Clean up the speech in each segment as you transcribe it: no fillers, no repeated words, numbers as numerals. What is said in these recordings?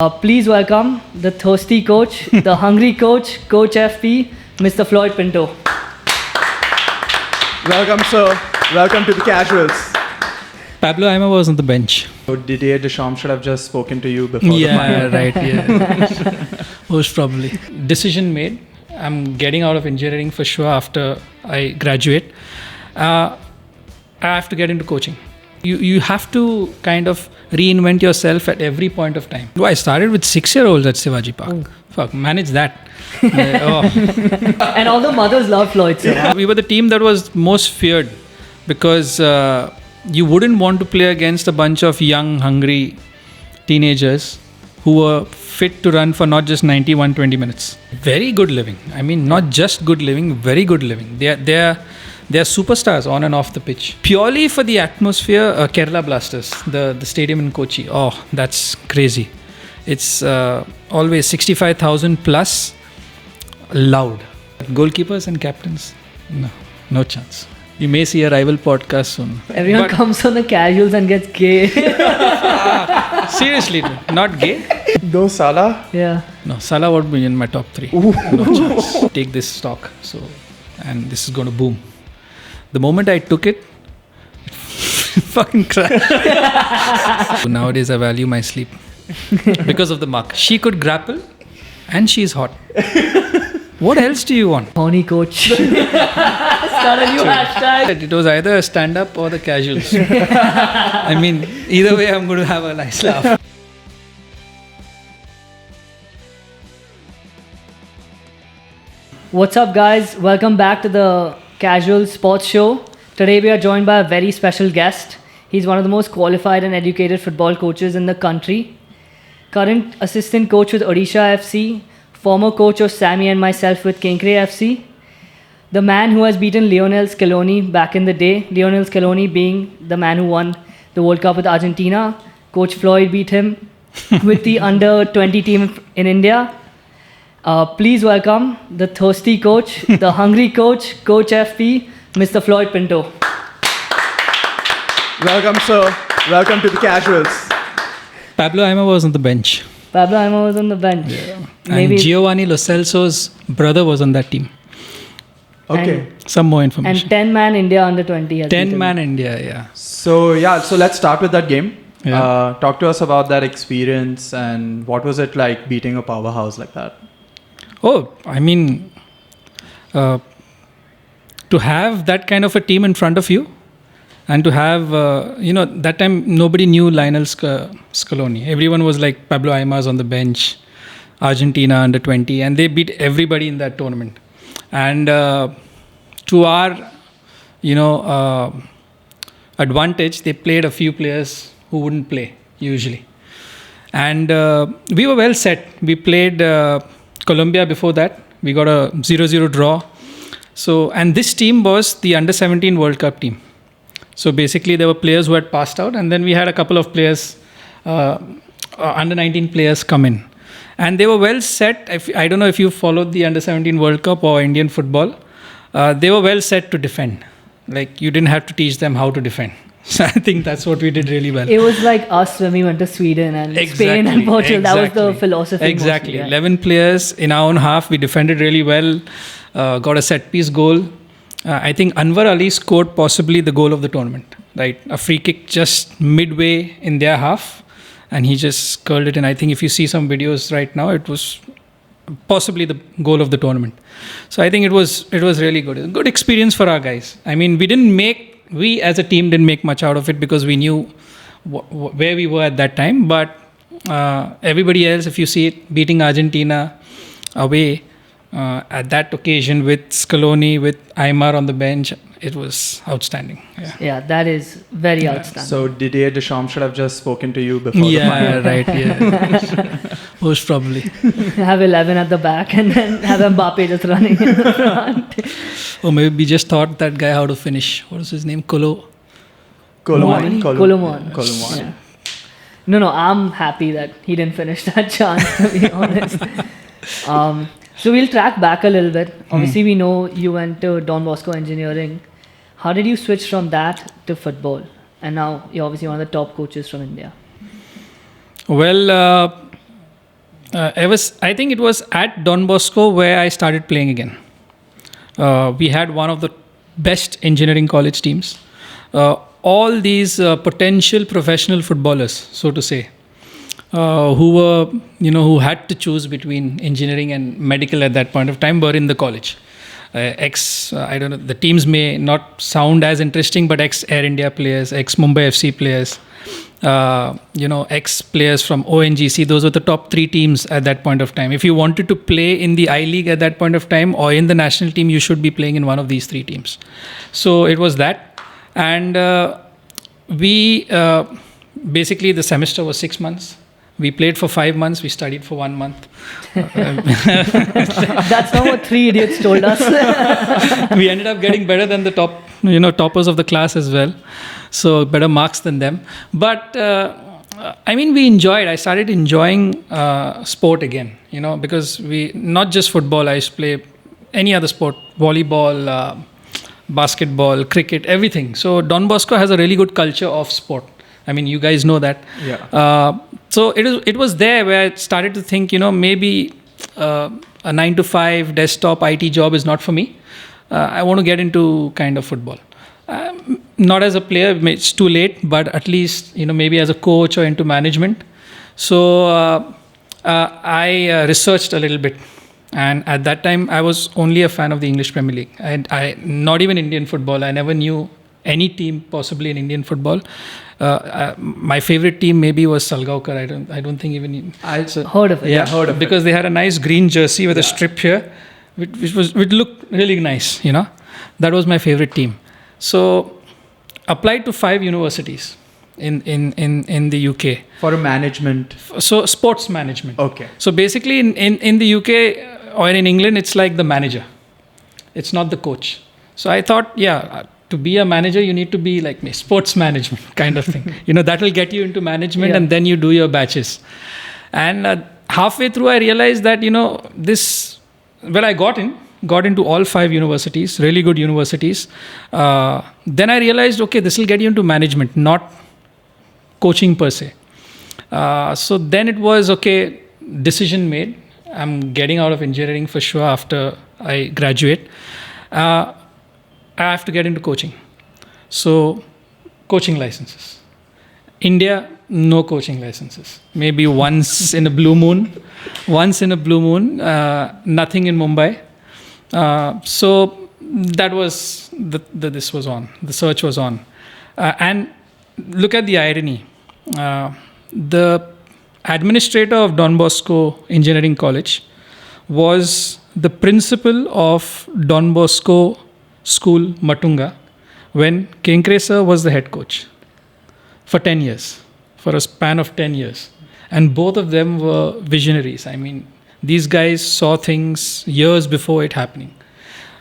Please welcome the thirsty coach, the hungry coach, Coach FP, Mr. Floyd Pinto. Welcome, sir. Welcome to the casuals. Pablo Aimar was on the bench. So Didier Deschamps should have just spoken to you before the Yeah, final. right. Yeah, most probably. Decision made. I'm getting out of engineering for sure after I graduate. I have to get into coaching. You have to kind of reinvent yourself at every point of time. I started with 6-year-olds at Shivaji Park. Fuck, manage that. And all the mothers love Floyd, sir. We were the team that was most feared because you wouldn't want to play against a bunch of young, hungry teenagers who were fit to run for not just 90, 120 minutes. Very good living. I mean, not just good living, very good living. They are superstars on and off the pitch. Purely for the atmosphere, Kerala Blasters, the stadium in Kochi. Oh, that's crazy. It's always 65,000 plus, loud. Goalkeepers and captains, no chance. You may see a rival podcast soon. Everyone comes on the casuals and gets gay. Seriously, dude, not gay. No Salah? Yeah. No, Salah would be in my top 3. No chance. Take this stock. And this is going to boom. The moment I took it fucking crashed. Nowadays I value my sleep because of the mark. She could grapple and she's hot. What else do you want? Horny coach. Start a new hashtag. It was either a stand-up or the casuals. I mean, either way I'm going to have a nice laugh. What's up, guys? Welcome back to the Casual Sports Show. Today we are joined by a very special guest. He's one of the most qualified and educated football coaches in the country. Current assistant coach with Odisha FC, former coach of Sammy and myself with Kenkre FC. The man who has beaten Lionel Scaloni back in the day. Lionel Scaloni being the man who won the World Cup with Argentina. Coach Floyd beat him with the under-20 team in India. Please welcome the thirsty coach, the hungry coach, Coach FP, Mr. Floyd Pinto. Welcome, sir. Welcome to the casuals. Pablo Aimar was on the bench. Pablo Aimar was on the bench. Yeah. And Giovanni Lo Celso's brother was on that team. Okay. Some more And information. 10-man India under 20. 10-man India, yeah. So let's start with that game. Yeah. Talk to us about that experience and what was it like beating a powerhouse like that? Oh, I mean, to have that kind of a team in front of you and to have, that time nobody knew Lionel Scaloni. Everyone was like Pablo Aimar's on the bench, Argentina under 20, and they beat everybody in that tournament. And to our, advantage, they played a few players who wouldn't play usually. And we were well set. We played Colombia before that. We got a 0-0 draw. So, and this team was the under-17 World Cup team. So basically there were players who had passed out, and then we had a couple of players, under-19 players come in. And they were well set. I don't know if you followed the under-17 World Cup or Indian football. They were well set to defend. Like, you didn't have to teach them how to defend. So I think that's what we did really well. It was like us when we went to Sweden and Spain and Portugal. That was the philosophy. Exactly. Mostly, yeah. 11 players in our own half. We defended really well. Got a set-piece goal. I think Anwar Ali scored possibly the goal of the tournament. Right, a free kick just midway in their half, and he just curled it in. I think if you see some videos right now, it was possibly the goal of the tournament. So I think it was really good. A good experience for our guys. I mean, we as a team didn't make much out of it because we knew where we were at that time. But everybody else, if you see it, beating Argentina away at that occasion with Scaloni, with Aimar on the bench, it was outstanding. Yeah, that is very outstanding. So Didier Deschamps should have just spoken to you before the final. Right. Yeah, most probably. Have 11 at the back and then have Mbappe just running in the front. Or maybe we just taught that guy how to finish. What was his name? Colomon. Yeah. No, I'm happy that he didn't finish that chance, to be honest. So we'll track back a little bit. Obviously, we know you went to Don Bosco Engineering. How did you switch from that to football? And now you're obviously one of the top coaches from India. Well, I think it was at Don Bosco where I started playing again. We had one of the best engineering college teams. All these potential professional footballers, so to say, who were, who had to choose between engineering and medical at that point of time, were in the college. I don't know, the teams may not sound as interesting, but ex-Air India players, ex-Mumbai FC players, ex-players from ONGC, those were the top 3 teams at that point of time. If you wanted to play in the I-League at that point of time or in the national team, you should be playing in one of these 3 teams. So it was that. And we, basically the semester was 6 months. We played for 5 months. We studied for 1 month. That's not what 3 idiots told us. We ended up getting better than the toppers of the class as well. So better marks than them. But we enjoyed. I started enjoying sport again. Because we not just football. I used to play any other sport: volleyball, basketball, cricket, everything. So Don Bosco has a really good culture of sport. You guys know that. Yeah. So it was there where I started to think, maybe a 9-to-5 desktop IT job is not for me. I want to get into kind of football. Not as a player, it's too late, but at least, maybe as a coach or into management. So I researched a little bit. And at that time, I was only a fan of the English Premier League. I not even Indian football. I never knew any team possibly in Indian football. My favorite team maybe was Salgaonkar. I don't think even I heard of it. Yeah, heard of it. because they had a nice green jersey with a strip here, which looked really nice. That was my favorite team. So applied to 5 universities in the UK for a management. So sports management. Okay. So basically in the UK or in England, it's like the manager. It's not the coach. So I thought, to be a manager, you need to be like me, sports management kind of thing. That will get you into management, and then you do your batches. And halfway through, I realized that, I got into all 5 universities, really good universities. Then I realized, okay, this will get you into management, not coaching per se. So then it was, okay, decision made. I'm getting out of engineering for sure after I graduate. I have to get into coaching. So, coaching licenses. India, no coaching licenses. Maybe once in a blue moon. Nothing in Mumbai. So, that was, this was on. The search was on. And look at the irony. The administrator of Don Bosco Engineering College was the principal of Don Bosco School, Matunga, when Kenkre sir was the head coach for 10 years, for a span of 10 years. And both of them were visionaries. These guys saw things years before it happening.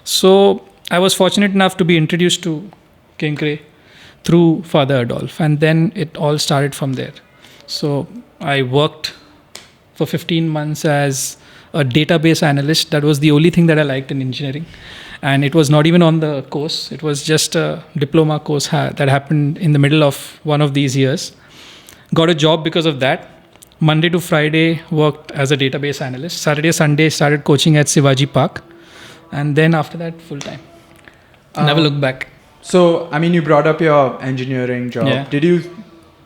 So I was fortunate enough to be introduced to Kenkre through Father Adolf, and then it all started from there. So I worked for 15 months as a database analyst. That was the only thing that I liked in engineering. And it was not even on the course. It was just a diploma course that happened in the middle of one of these years. Got a job because of that. Monday to Friday, worked as a database analyst. Saturday, Sunday, started coaching at Shivaji Park. And then after that, full time. Never looked back. So, you brought up your engineering job. Yeah.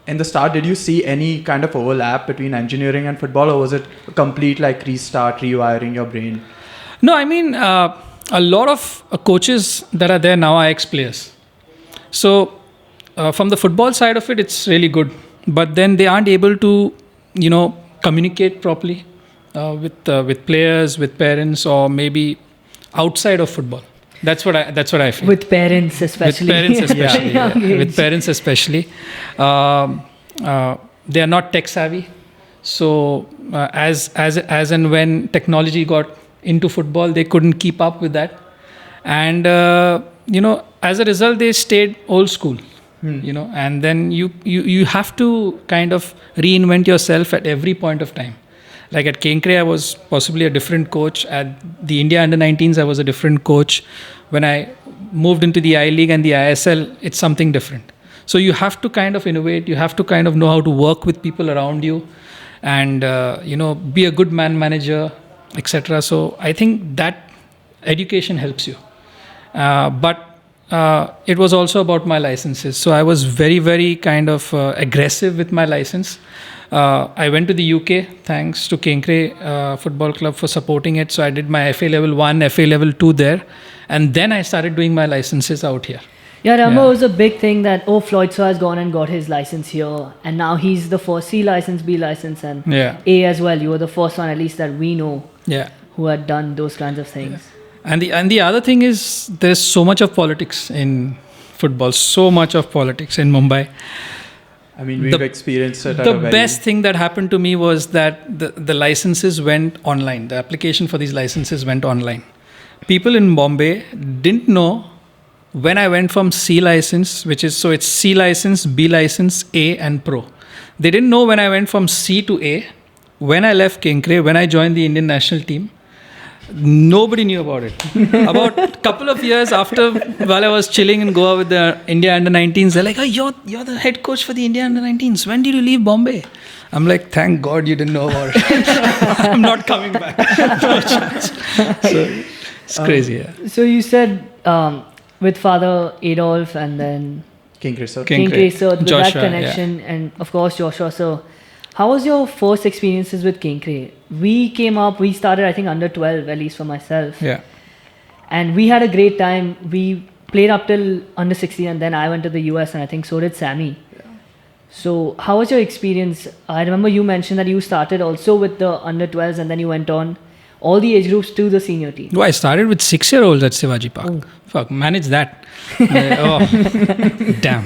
In the start, did you see any kind of overlap between engineering and football, or was it a complete restart, rewiring your brain? No, a lot of coaches that are there now are ex-players. So from the football side of it, it's really good. But then they aren't able to, communicate properly with players, with parents, or maybe outside of football. That's what I feel. With parents especially. With parents especially. They are not tech savvy. So as and when technology got into football, they couldn't keep up with that. And, as a result, they stayed old school. And then you have to kind of reinvent yourself at every point of time. Like at Kenkre, I was possibly a different coach. At the India Under-19s, I was a different coach. When I moved into the I-League and the ISL, it's something different. So you have to kind of innovate. You have to kind of know how to work with people around you. and be a good manager, etc. So I think that education helps you. But it was also about my licenses. So I was very, very kind of aggressive with my license. I went to the UK, thanks to Kenkre Football Club for supporting it. So I did my FA Level 1, FA Level 2 there. And then I started doing my licenses out here. Yeah, I remember it was a big thing that, Floyd has gone and got his license here. And now he's the first C license, B license, and A as well. You were the first one, at least that we know, who had done those kinds of things. Yeah. And the other thing is, there's so much of politics in football, so much of politics in Mumbai. I mean, we've experienced it. The best thing that happened to me was that the licenses went online. The application for these licenses went online. People in Bombay didn't know when I went from C license, so it's C license, B license, A and Pro. They didn't know when I went from C to A, when I left Kenkre, when I joined the Indian national team. Nobody knew about it. About a couple of years after, while I was chilling in Goa with the India under-19s, they're like, "Oh, you're the head coach for the India under-19s. When did you leave Bombay?" I'm like, "Thank God you didn't know about it. I'm not coming back." No chance. So it's crazy. Yeah. So you said with Father Adolf and then Kenkre sir, with Joshua, that connection, and of course Joshua. So how was your first experiences with Kenkre? We started, I think, under 12, at least for myself. Yeah. And we had a great time. We played up till under 16, and then I went to the US, and I think so did Sammy. Yeah. So how was your experience? I remember you mentioned that you started also with the under 12s, and then you went on all the age groups to the senior team. No, I started with 6-year-olds at Shivaji Park. Oh. Fuck, manage that. Damn.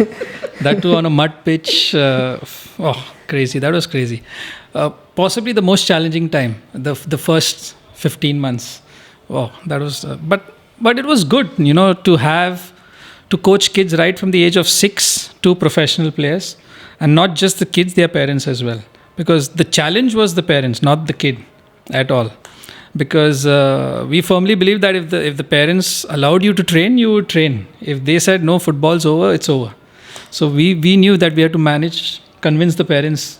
That too on a mud pitch. Crazy. That was crazy. Possibly the most challenging time, the first 15 months. That was, but it was good, to coach kids right from the age of 6 to professional players, and not just the kids, their parents as well. Because the challenge was the parents, not the kid at all. Because we firmly believe that if the parents allowed you to train, you would train. If they said no, football's over, it's over. So we knew that we had to convince the parents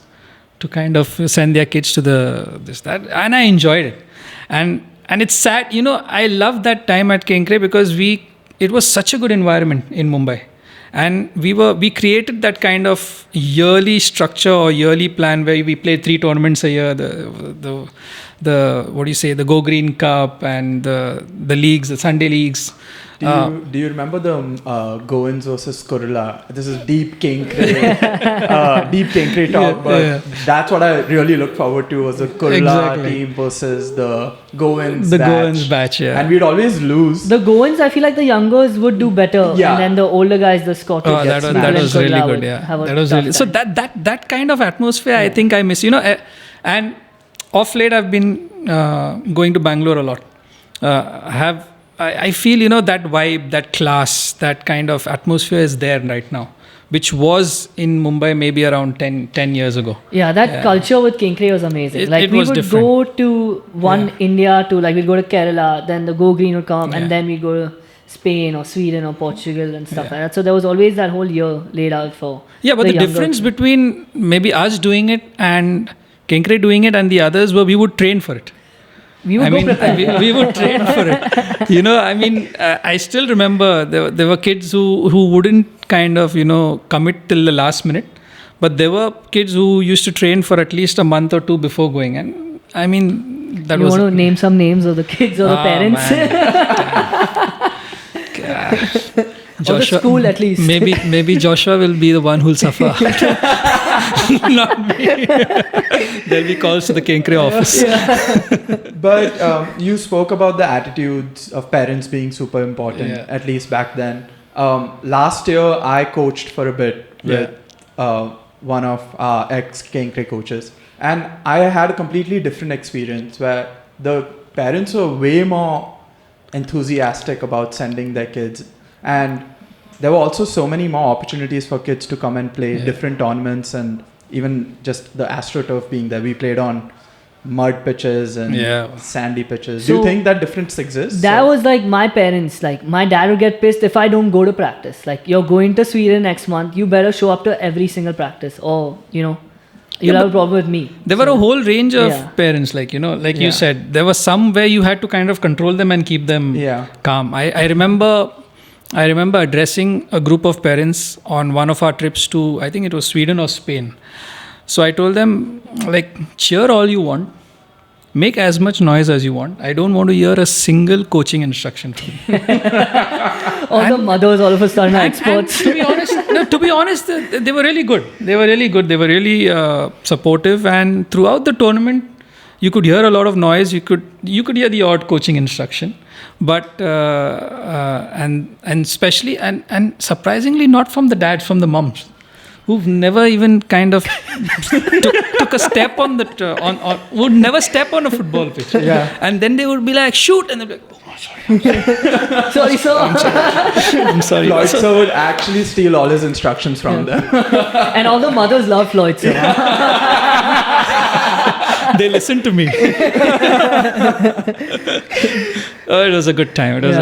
to kind of send their kids to that, and I enjoyed it. And it's sad, I loved that time at Kenkre because it was such a good environment in Mumbai, and we created that kind of yearly structure or yearly plan where we played 3 tournaments a year, the Go Green Cup and the leagues, the Sunday leagues. Do you remember the Goans versus Kurla? This is deep Kenkre talk, but that's what I really look forward to, was the Kurla team versus the Goans batch. Goans batch, yeah. And we'd always lose. The Goans, I feel like the youngers would do better, and then the older guys, the Scottish. That was really good, yeah. That was really so that kind of atmosphere, I think I miss. And off late I've been going to Bangalore a lot. I feel, that vibe, that class, that kind of atmosphere is there right now, which was in Mumbai maybe around 10 years ago. Yeah, that culture with Kenkre was amazing. We would different. Go to India to, we'd go to Kerala, then the Go Green would come, and then we'd go to Spain or Sweden or Portugal and stuff like that. So there was always that whole year laid out for but the difference between maybe us doing it and Kenkre doing it and the others were we would train for it. We would we would train for it. I still remember there were kids who wouldn't kind of, commit till the last minute. But there were kids who used to train for at least a month or 2 before going. And that you was... You want to name some names of the kids or the parents? Or the school at least. Maybe Joshua will be the one who'll suffer. Not me. There'll be calls to the Kenkre office. But you spoke about the attitudes of parents being super important, at least back then. Last year, I coached for a bit with one of our ex-Kenkre coaches. And I had a completely different experience where the parents were way more enthusiastic about sending their kids. And there were also so many more opportunities for kids to come and play different tournaments, and even just the AstroTurf being there. We played on mud pitches and sandy pitches. Do you think that difference exists? That was like my parents. Like, my dad would get pissed if I don't go to practice. Like, you're going to Sweden next month, you better show up to every single practice, or You'll have a problem with me. There were a whole range of Yeah. parents, like you said, there was some where you had to kind of control them and keep them calm. I remember addressing a group of parents on one of our trips to, I think it was Sweden or Spain. So I told them, like, cheer all you want, make as much noise as you want. I don't want to hear a single coaching instruction from you. All the mothers all of a sudden are experts. To be honest, they were really good. They were really supportive. And throughout the tournament, you could hear a lot of noise. You could hear the odd coaching instruction, but and especially and surprisingly not from the dads, from the moms, who've never even kind of took a step on would never step on a football pitch. Yeah. And then they would be like, shoot, and they'd be like, oh, sorry. Sorry, sir. I'm sorry. Floyd sir would actually steal all his instructions from them. And all the mothers love Floyd, sir. They listened to me. It was a good time. It was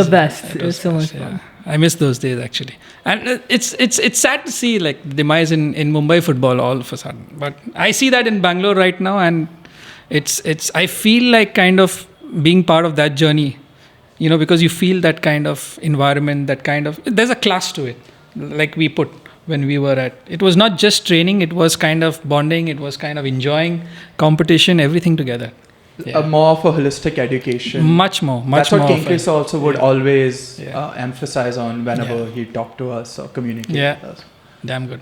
the best. It was so much fun. I miss those days actually, and it's sad to see like the demise in Mumbai football all of a sudden. But I see that in Bangalore right now, and it's I feel like kind of being part of that journey, because you feel that kind of environment, there's a class to it, like we put when we were it was not just training, it was kind of bonding, it was kind of enjoying competition, everything together. Yeah. More of a holistic education. Much more. That's what Kenkre also would always Yeah. emphasize on whenever he talked to us or communicated with us. Damn good.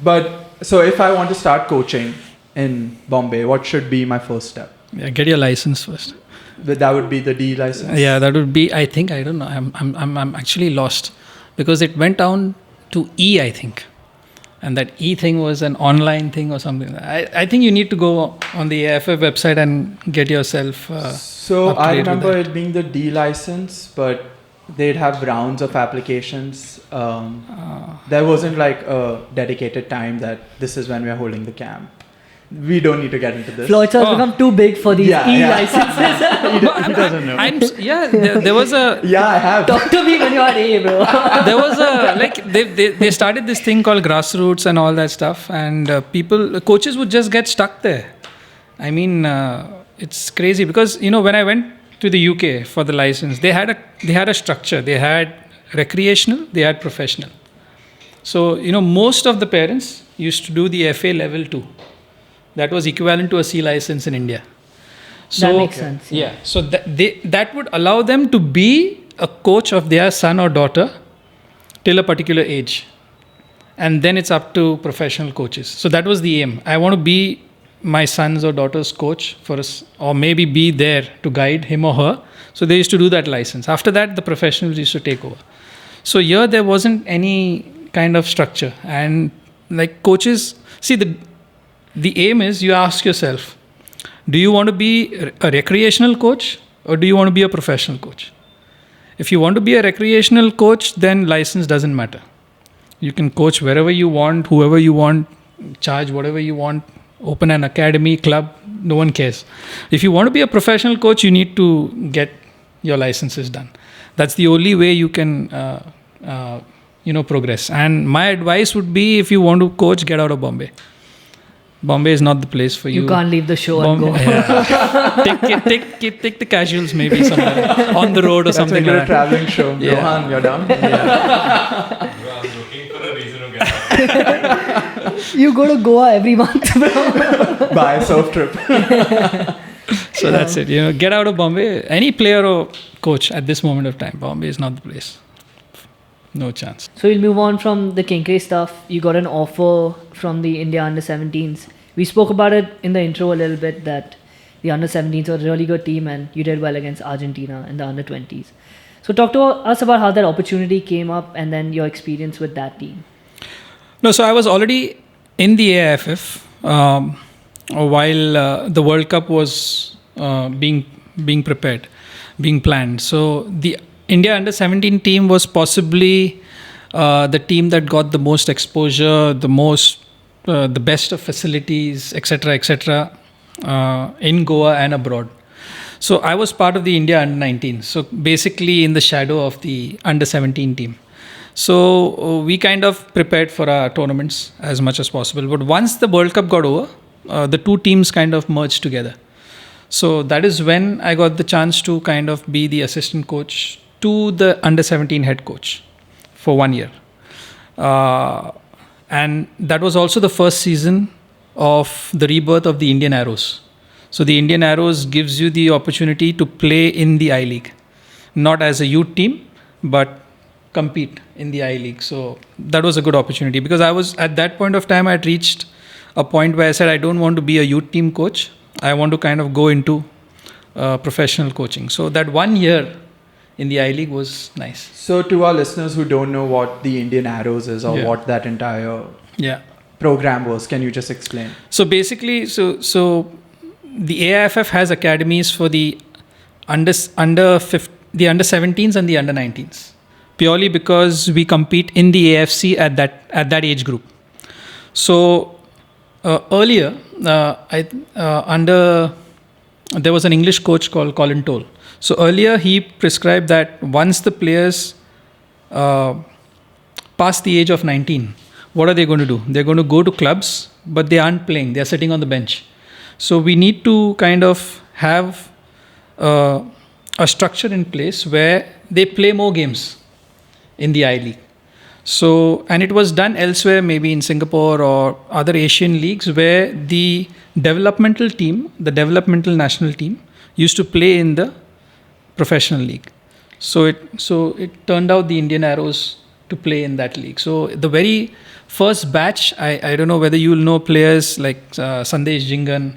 But so if I want to start coaching in Bombay, what should be my first step? Yeah, get your license first. That would be the D license. Yeah, that would be. I think I don't know. I'm actually lost because it went down to E, I think. And that E thing was an online thing or something. I think you need to go on the AFF website and get yourself. So I remember it being the D license, but they'd have rounds of applications. There wasn't like a dedicated time that this is when we are holding the camp. We don't need to get into this. Floyd has become too big for these e-licenses. He doesn't know. There was a. Yeah, I have. Talk to me when you are A, bro. There was a they started this thing called grassroots and all that stuff, and coaches would just get stuck there. I mean, it's crazy because when I went to the UK for the license, they had a structure. They had recreational, they had professional. So most of the parents used to do the FA level 2. That was equivalent to a C license in India. So, that makes sense. Yeah. So that would allow them to be a coach of their son or daughter till a particular age. And then it's up to professional coaches. So that was the aim. I want to be my son's or daughter's coach for us, or maybe be there to guide him or her. So they used to do that license. After that, the professionals used to take over. So here there wasn't any kind of structure. And like coaches, see the aim is you ask yourself, do you want to be a recreational coach or do you want to be a professional coach? If you want to be a recreational coach, then license doesn't matter. You can coach wherever you want, whoever you want, charge whatever you want, open an academy, club, no one cares. If you want to be a professional coach, you need to get your licenses done. That's the only way you can progress. And my advice would be, if you want to coach, get out of Bombay. Bombay is not the place for you. You can't leave the show and go. Yeah. take the casuals maybe somewhere on the road or something like that. That's a traveling show. Yeah. Rohan, you're down? Yeah. I'm looking for a reason to get out. You go to Goa every month, bro. Buy a surf trip. So that's it. Get out of Bombay. Any player or coach at this moment of time, Bombay is not the place. No chance. So we'll move on from the Kenkre stuff. You got an offer from the India under-17s. We spoke about it in the intro a little bit, that the under-17s were a really good team and you did well against Argentina in the under-20s. So talk to us about how that opportunity came up and then your experience with that team. No, so I was already in the AFF while the World Cup was being prepared, being planned. So the India under-17 team was possibly the team that got the most exposure, the best of facilities, etc., in Goa and abroad. So I was part of the India under-19. So basically in the shadow of the under-17 team. So we kind of prepared for our tournaments as much as possible. But once the World Cup got over, the two teams kind of merged together. So that is when I got the chance to kind of be the assistant coach to the under-17 head coach for 1 year. And that was also the first season of the rebirth of the Indian Arrows. So the Indian Arrows gives you the opportunity to play in the I-League. Not as a youth team, but compete in the I-League. So that was a good opportunity because I was, at that point of time, I had reached a point where I said, I don't want to be a youth team coach. I want to kind of go into professional coaching. So that 1 year in the I-League was nice. So to our listeners who don't know what the Indian Arrows is or what that entire program was, can you just explain? So basically, so the AIFF has academies for the under 17s and the under 19s, purely because we compete in the AFC at that age group. So earlier, there was an English coach called Colin Toll. So earlier he prescribed that once the players pass the age of 19, what are they going to do? They're going to go to clubs, but they aren't playing. They're sitting on the bench. So we need to kind of have a structure in place where they play more games in the I-League. So, and it was done elsewhere, maybe in Singapore or other Asian leagues, where the developmental team, the developmental national team, used to play in the professional league. So it turned out the Indian Arrows to play in that league. So the very first batch, I don't know whether you will know players like Sandesh Jingan,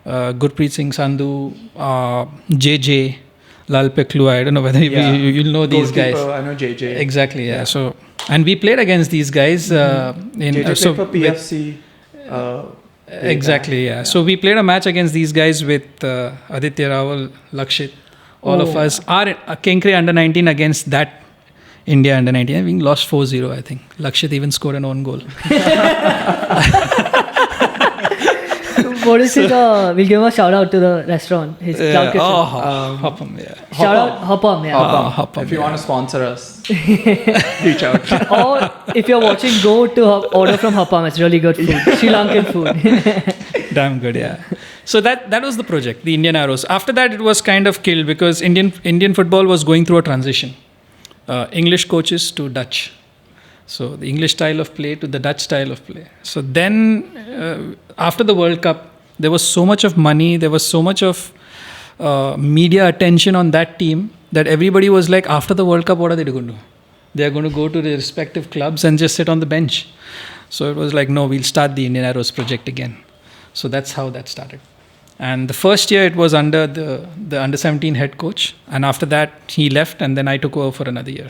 Gurpreet Singh Sandhu, JJ, Lal Peklu. I don't know whether you'll know these guys. I know JJ. Exactly, yeah. So, and we played against these guys. JJ played for PFC. Exactly, yeah. So we played a match against these guys with Aditya Rawal, Lakshit, all of us. Our Kenkre under 19 against that India under 19. We lost 4-0, I think. Lakshit even scored an own goal. What is it? We'll give him a shout out to the restaurant. His cloud kitchen. Hoppam, yeah. Shout out Hoppam, yeah. Hoppam, if you want to sponsor us, reach out. Or if you're watching, go to order from Hoppam. It's really good food. Sri Lankan food. Damn good, yeah. So that was the project, the Indian Arrows. After that, it was kind of killed because Indian football was going through a transition. English coaches to Dutch. So the English style of play to the Dutch style of play. So then after the World Cup, there was so much of money, there was so much of media attention on that team that everybody was like, after the World Cup, what are they going to do? They are going to go to their respective clubs and just sit on the bench. So it was like, no, we'll start the Indian Arrows project again. So that's how that started. And the first year it was under the under-17 head coach. And after that, he left and then I took over for another year.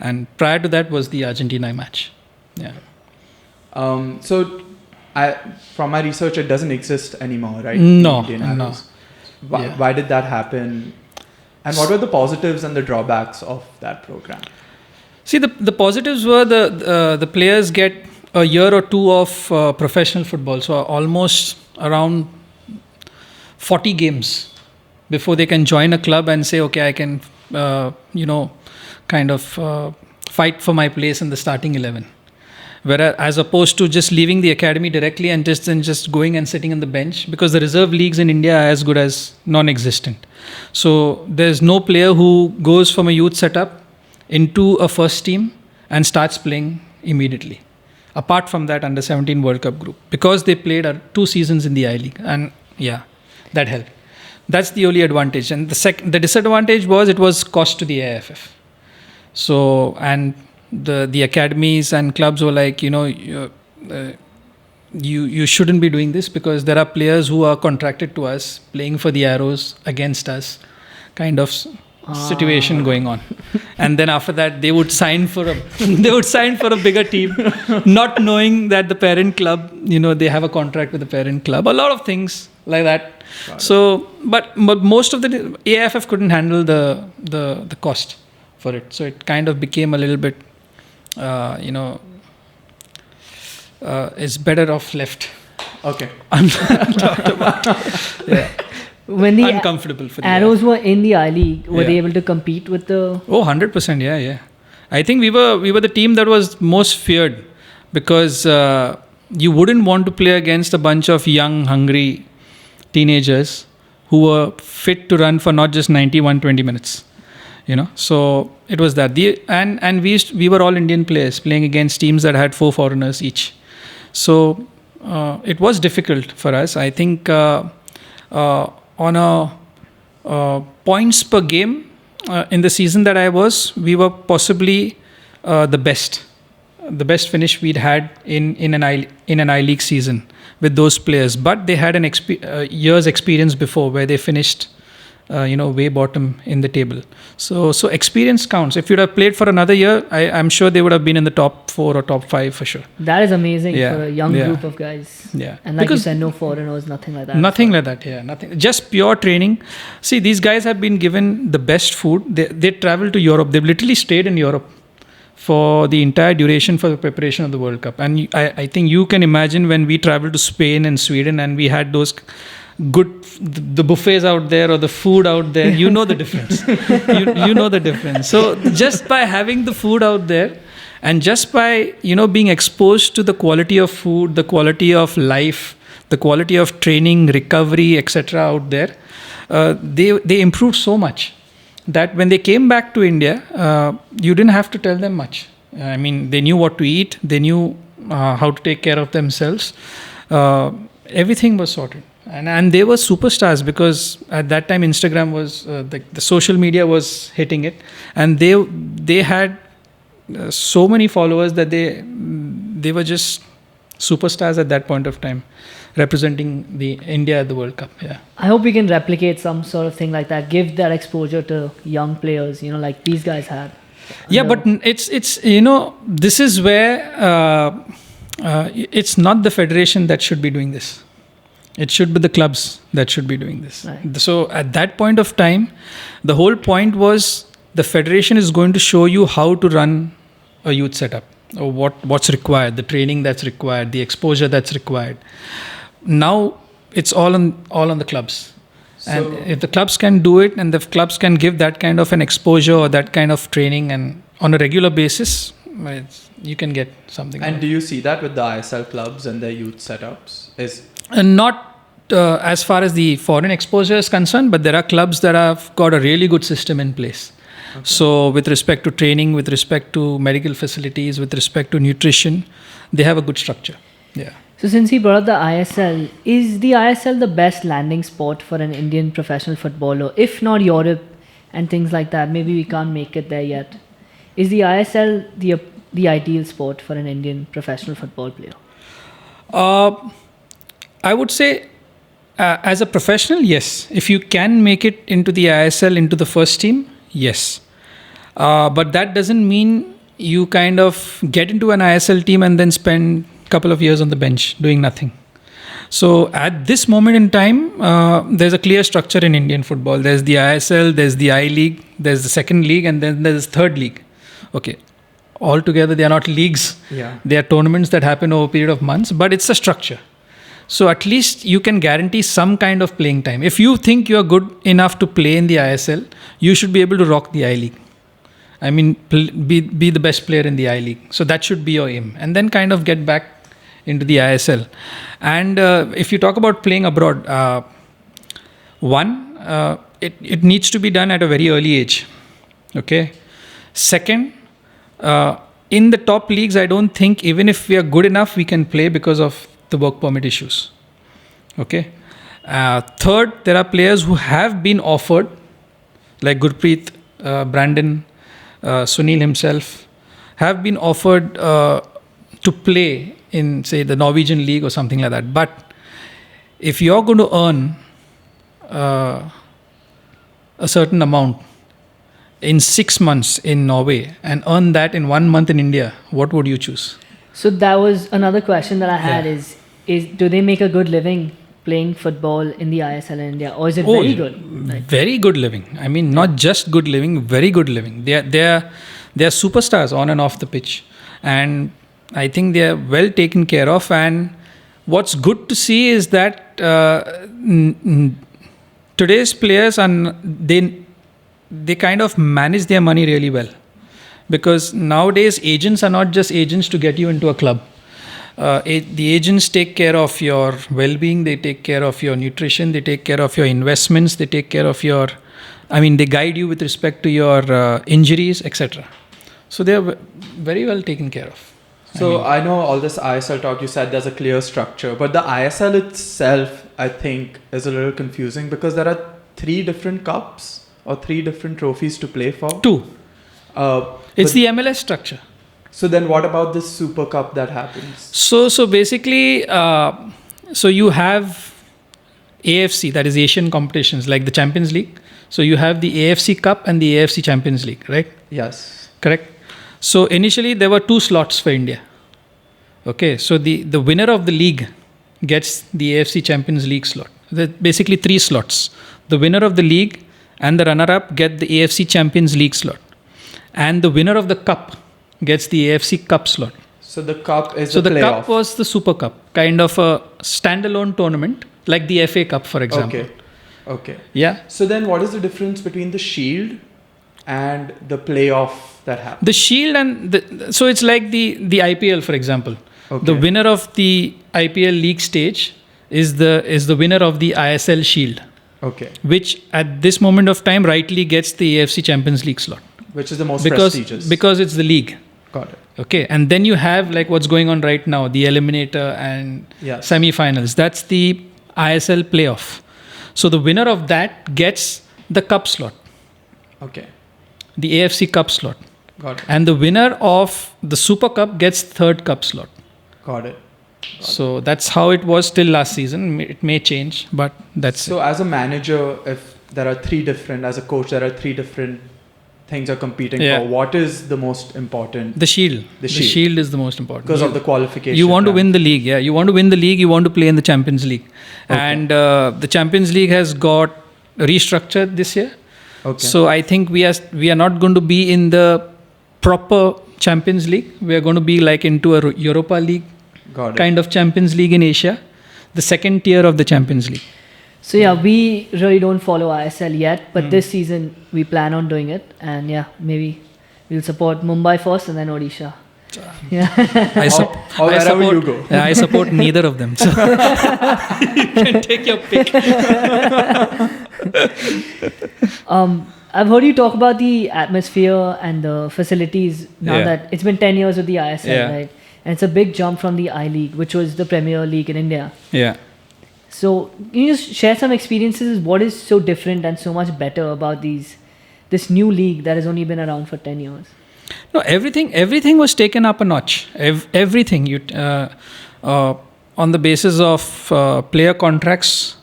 And prior to that was the Argentina match. Yeah. So from my research, it doesn't exist anymore, right? No. Why did that happen? And what were the positives and the drawbacks of that program? See, the positives were the players get a year or two of professional football. So almost around 40 games before they can join a club and say, okay, I can, kind of fight for my place in the starting 11. Whereas as opposed to just leaving the academy directly and just going and sitting on the bench, because the reserve leagues in India are as good as non-existent. So there's no player who goes from a youth setup into a first team and starts playing immediately. Apart from that under 17 World Cup group, because they played 2 seasons in the I-League, and that helped. That's the only advantage. And the disadvantage was it was cost to the AIFF. So, and the academies and clubs were like, you shouldn't be doing this because there are players who are contracted to us playing for the Arrows against us, kind of situation going on. And then after that, they would sign for a bigger team, not knowing that the parent club, they have a contract with the parent club. A lot of things like that. So, but most of the AIFF couldn't handle the cost for it. So it kind of became a little bit, it's better off left. Okay. Talked about. Yeah. When the uncomfortable for the Arrows were in the I-League, were they able to compete with the... Oh, 100%, yeah. I think we were the team that was most feared because you wouldn't want to play against a bunch of young, hungry teenagers who were fit to run for not just 90, 120 minutes. So it was that. And we were all Indian players playing against teams that had 4 foreigners each. So it was difficult for us. I think on a points per game in the season that I was, we were possibly the best finish we'd had in an I League season with those players. But they had an year's experience before where they finished way bottom in the table. So experience counts. If you'd have played for another year, I'm sure they would have been in the top 4 or top 5 for sure. That is amazing for a young group of guys. Yeah. And like you said, no foreigners, nothing like that. Nothing like that, yeah. Nothing. Just pure training. See, these guys have been given the best food. They traveled to Europe. They've literally stayed in Europe for the entire duration for the preparation of the World Cup. And I think you can imagine when we traveled to Spain and Sweden and we had those the buffets out there or the food out there, you know the difference. you know the difference. So just by having the food out there and just by being exposed to the quality of food, the quality of life, the quality of training, recovery, etc. out there, they improved so much that when they came back to India, you didn't have to tell them much. I mean, they knew what to eat, they knew how to take care of themselves. Everything was sorted. And they were superstars because at that time Instagram was the social media was hitting it, and they had so many followers that they were just superstars at that point of time, representing the India at the World Cup. Yeah. I hope we can replicate some sort of thing like that. Give that exposure to young players, like these guys had. Yeah, but it's this is where it's not the federation that should be doing this. It should be the clubs that should be doing this. Right. So at that point of time, the whole point was the federation is going to show you how to run a youth setup, or what's required, the training that's required, the exposure that's required. Now it's all on the clubs. So, and if the clubs can do it and the clubs can give that kind of an exposure or that kind of training and on a regular basis, you can get something. And do you see that with the ISL clubs and their youth setups? Not as far as the foreign exposure is concerned, but there are clubs that have got a really good system in place. Okay. So with respect to training, with respect to medical facilities, with respect to nutrition, they have a good structure. Yeah. So since he brought up the ISL, is the ISL the best landing spot for an Indian professional footballer? If not Europe and things like that, maybe we can't make it there yet. Is the ISL the ideal spot for an Indian professional football player? I would say as a professional, yes. If you can make it into the ISL, into the first team, yes. But that doesn't mean you kind of get into an ISL team and then spend a couple of years on the bench doing nothing. So at this moment in time, there's a clear structure in Indian football. There's the ISL, there's the I League, there's the second league, and then there's the third league. Okay. Altogether, they are not leagues. Yeah. They are tournaments that happen over a period of months, but it's a structure. So at least you can guarantee some kind of playing time. If you think you are good enough to play in the ISL, you should be able to rock the I League. I mean, be the best player in the I League. So that should be your aim. And then kind of get back into the ISL. And if you talk about playing abroad, it needs to be done at a very early age. Okay. Second, in the top leagues, I don't think even if we are good enough, we can play because of the work permit issues. Okay. Third, there are players who have been offered, like Gurpreet, Brandon, Sunil himself, have been offered to play in, say, the Norwegian league or something like that. But if you're going to earn a certain amount in 6 months in Norway and earn that in 1 month in India, what would you choose? So that was another question that I had is do they make a good living playing football in the ISL in India, or is it very good? Like, very good living. I mean, not just good living, very good living. They are superstars on and off the pitch, and I think they are well taken care of. And what's good to see is that today's players they kind of manage their money really well. because nowadays agents are not just agents to get you into a club. The agents take care of your well-being, they take care of your nutrition, they take care of your investments, they take care of your, they guide you with respect to your injuries, etc. So they are very well taken care of. So I know all this ISL talk, you said there's a clear structure, but the ISL itself, I think, is a little confusing because there are 3 different cups or 3 different trophies to play for. 2. It's the MLS structure. So then what about this Super Cup that happens? So basically, so you have AFC, that is Asian competitions, like the Champions League. So you have the AFC Cup and the AFC Champions League, right? Yes. Correct. So initially there were 2 slots for India. Okay, so the winner of the league gets the AFC Champions League slot. Basically 3 slots. The winner of the league and the runner-up get the AFC Champions League slot. And the winner of the cup gets the AFC Cup slot. So the cup is so the playoff. Cup was the Super Cup, kind of a standalone tournament, like the FA Cup, for example. Okay. Yeah. So then what is the difference between the Shield and the playoff that happens? The Shield and so it's like the IPL, for example. Okay. The winner of the IPL league stage is the winner of the ISL Shield. Okay. Which at this moment of time rightly gets the AFC Champions League slot. Which is the most prestigious. Because it's the league. Got it. Okay. And then you have like what's going on right now, the eliminator and semi-finals. That's the ISL playoff. So the winner of that gets the cup slot. Okay. The AFC Cup slot. Got it. And the winner of the Super Cup gets 3rd cup slot. Got it. So that's how it was till last season. It may change, but that's so as a manager, if there are 3 different, as a coach, there are 3 different things you're competing for. What is the most important? The Shield. The Shield is the most important. Because of the qualification. You want to win the league, yeah. You want to win the league, you want to play in the Champions League. Okay. And the Champions League has got restructured this year. Okay. So I think we are not going to be in the proper Champions League. We are going to be like into a Europa League kind of Champions League in Asia. The 2nd tier of the Champions League. So we really don't follow ISL yet, but this season we plan on doing it, and maybe we'll support Mumbai first and then Odisha. Yeah. Wherever you go. I support neither of them. So you can take your pick. I've heard you talk about the atmosphere and the facilities now that it's been 10 years with the ISL, right? And it's a big jump from the I-League, which was the Premier League in India. Yeah. So can you just share some experiences? What is so different and so much better about this new league that has only been around for 10 years? No, everything was taken up a notch. Everything on the basis of player contracts,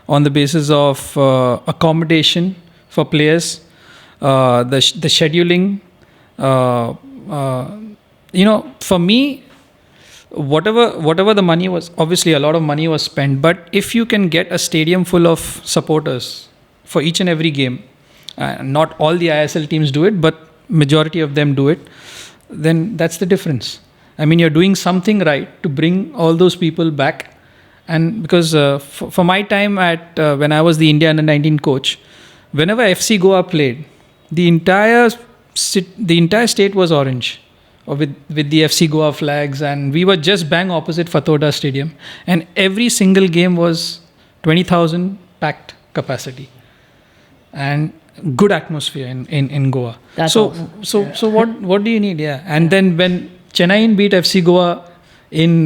on the basis of accommodation for players, the scheduling. For me, whatever the money was, obviously a lot of money was spent, but if you can get a stadium full of supporters for each and every game, not all the ISL teams do it, but majority of them do it, then that's the difference. You're doing something right to bring all those people back. And because for my time when I was the India under-19 coach, whenever FC Goa played, the entire state was orange, or with the FC Goa flags, and we were just bang opposite Fathoda Stadium, and every single game was 20,000 packed capacity and good atmosphere in Goa. That's awesome. So what do you need? Yeah. And then when Chennai beat FC Goa in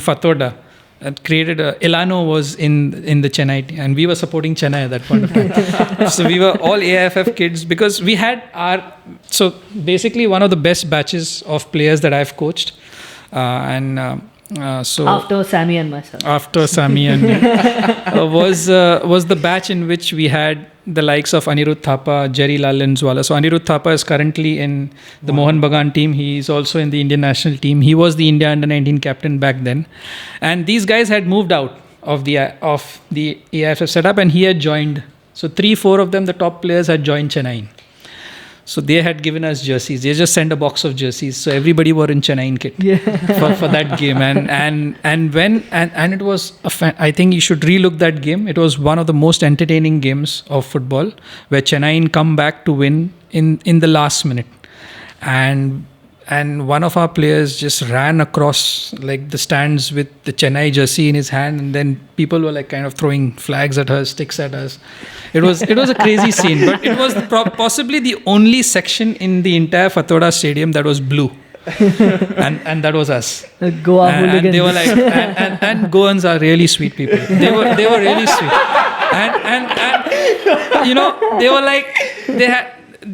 Fathoda, it created Elano was in the Chennai team, and we were supporting Chennai at that point of time. So we were all AIFF kids, because we had so basically one of the best batches of players that I've coached, so after Sammy and myself. After Sammy and me, was the batch in which we had the likes of Anirudh Thapa, Jerry Lallinswala. So Anirudh Thapa is currently in the Mohan Bagan team. He is also in the Indian national team. He was the India under-19 captain back then. And these guys had moved out of the AIFF setup, and he had joined. So 3-4 of them, the top players, had joined Chennai. So they had given us jerseys. They just sent a box of jerseys. So everybody were in Chennai kit for that game. And it was I think you should relook that game. It was one of the most entertaining games of football, where Chennai come back to win in the last minute. and one of our players just ran across like the stands with the Chennai jersey in his hand, and then people were like kind of throwing flags at us, sticks at us. It was a crazy scene, but it was possibly the only section in the entire Fathoda stadium that was blue. and that was us. Goa and hooligans. they were like, and Goans are really sweet people. They were really sweet, and you know, they were like, they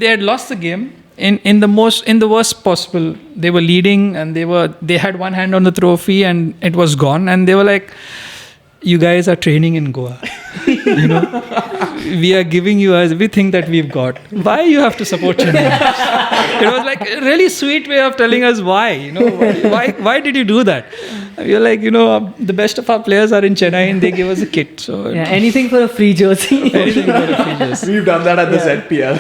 had lost the game in the worst possible. They were leading, and they had one hand on the trophy, and it was gone, and they were like, you guys are training in Goa. You know, we are giving you everything that we've got. Why you have to support Chennai? It was like a really sweet way of telling us why. You know, why did you do that? We are like, you know, the best of our players are in Chennai, and they give us a kit. So Yeah, anything for a free jersey. anything for a free jersey. We've done that at the ZPL.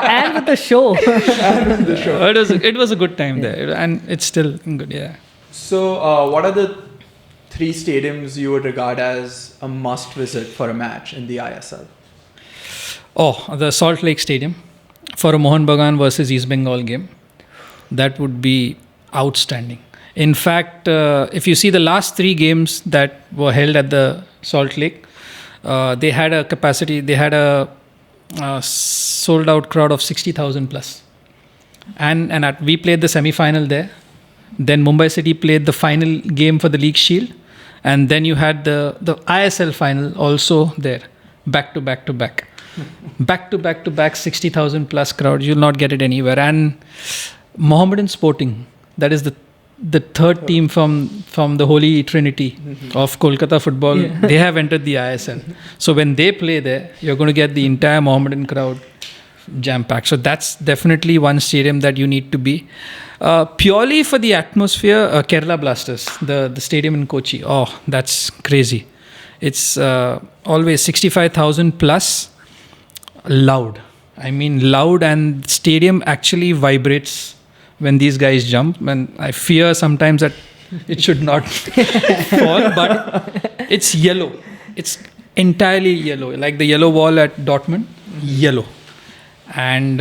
And with the show. It was a good time there, and it's still good. Yeah. So, what are the 3 stadiums you would regard as a must visit for a match in the ISL? Oh, the Salt Lake Stadium for a Mohun Bagan versus East Bengal game. That would be outstanding. In fact, if you see the last 3 games that were held at the Salt Lake, they had a capacity, they had a sold out crowd of 60,000 plus. And we played the semi-final there. Then Mumbai City played the final game for the League Shield. And then you had the ISL final also there, back to back to back. Back to back to back, 60,000 plus crowd. You'll not get it anywhere. And Mohammedan Sporting, that is the third team from the Holy Trinity of Kolkata football. Yeah. They have entered the ISL. So when they play there, you're going to get the entire Mohammedan crowd jam-packed. So that's definitely one stadium that you need to be. Purely for the atmosphere, Kerala Blasters, the stadium in Kochi. Oh, that's crazy. It's always 65,000 plus, loud. I mean loud, and stadium actually vibrates when these guys jump. And I fear sometimes that it should not fall, but it's yellow. It's entirely yellow, like the yellow wall at Dortmund, yellow. And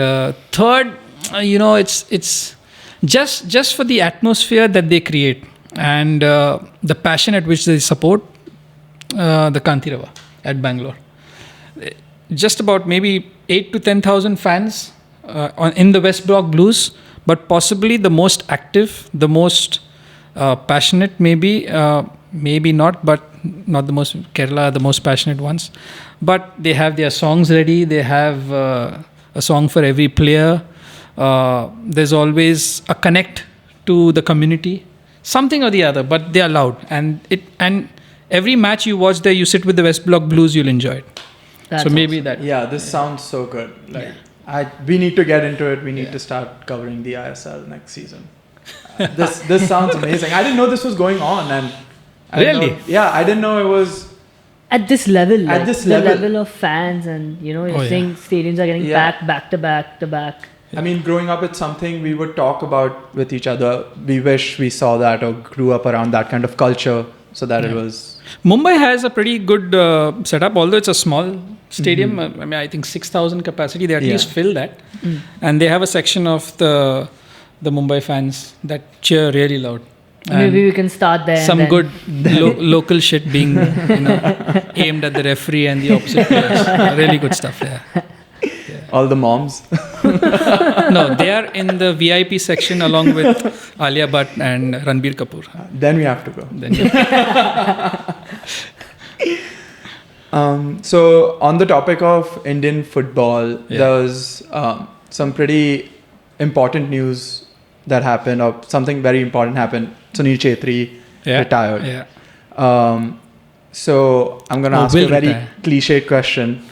third, you know, it's just for the atmosphere that they create and the passion at which they support the Kantirava at Bangalore. Just about maybe 8 to 10,000 fans in the West Block Blues, but possibly the most active, the most passionate, maybe not, but not the most. Kerala are the most passionate ones, but they have their songs ready. They have a song for every player. There's always a connect to the community, something or the other, but they are loud. And every match you watch there, you sit with the West Block Blues, you'll enjoy it. That's so maybe awesome. that. Yeah, this sounds so good. We need to get into it. We need to start covering the ISL next season. This sounds amazing. I didn't know this was going on, and I didn't know it was at this level. The level of fans, and you're saying stadiums are getting packed back to back to back. I mean, growing up, it's something we would talk about with each other. We wish we saw that or grew up around that kind of culture, so that it was. Mumbai has a pretty good setup, although it's a small stadium. I mean, I think 6,000 capacity. They at least fill that, and they have a section of the Mumbai fans that cheer really loud. Maybe we can start there. Some good local shit being aimed at the referee and the opposite players. Really good stuff there. All the moms. No, they are in the VIP section along with Alia Bhatt and Ranbir Kapoor. Then we have to go. So on the topic of Indian football, there was some pretty important news that happened, or something very important happened. Sunil Chhetri retired. Yeah. So I'm going to ask you a very cliched question.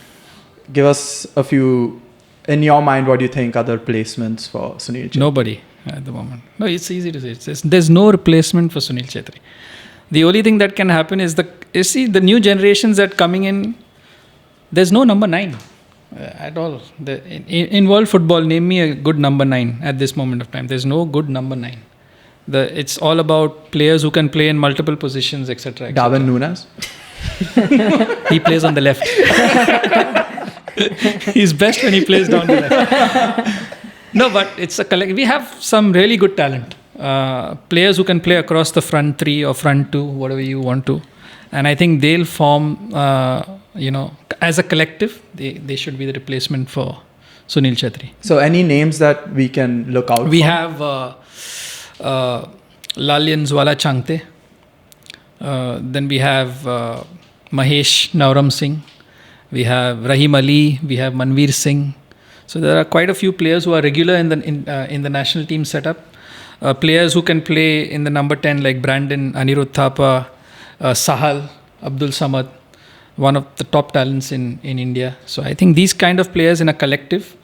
Give us a few, in your mind, what do you think are the replacements for Sunil Chhetri? Nobody at the moment. No, it's easy to say. There's no replacement for Sunil Chhetri. The only thing that can happen is the new generations that coming in, there's no number 9 at all. In world football, name me a good number 9 at this moment of time. There's no good number 9. It's all about players who can play in multiple positions, etc. Darwin Núñez? He plays on the left. He's best when he plays down the left. No, but it's a collect. We have some really good talent. Players who can play across the front three or front two, whatever you want to. And I think they'll form, as a collective, they should be the replacement for Sunil Chhetri. So any names that we can look out We for? have Lalyanjwala Changte. Then we have Mahesh Nauram Singh. We have Rahim Ali. We have Manveer Singh. So there are quite a few players who are regular in the national team setup. Players who can play in the number 10 like Brandon, Anirudh Thapa, Sahal, Abdul Samad, one of the top talents in India. So I think these kind of players in a collective,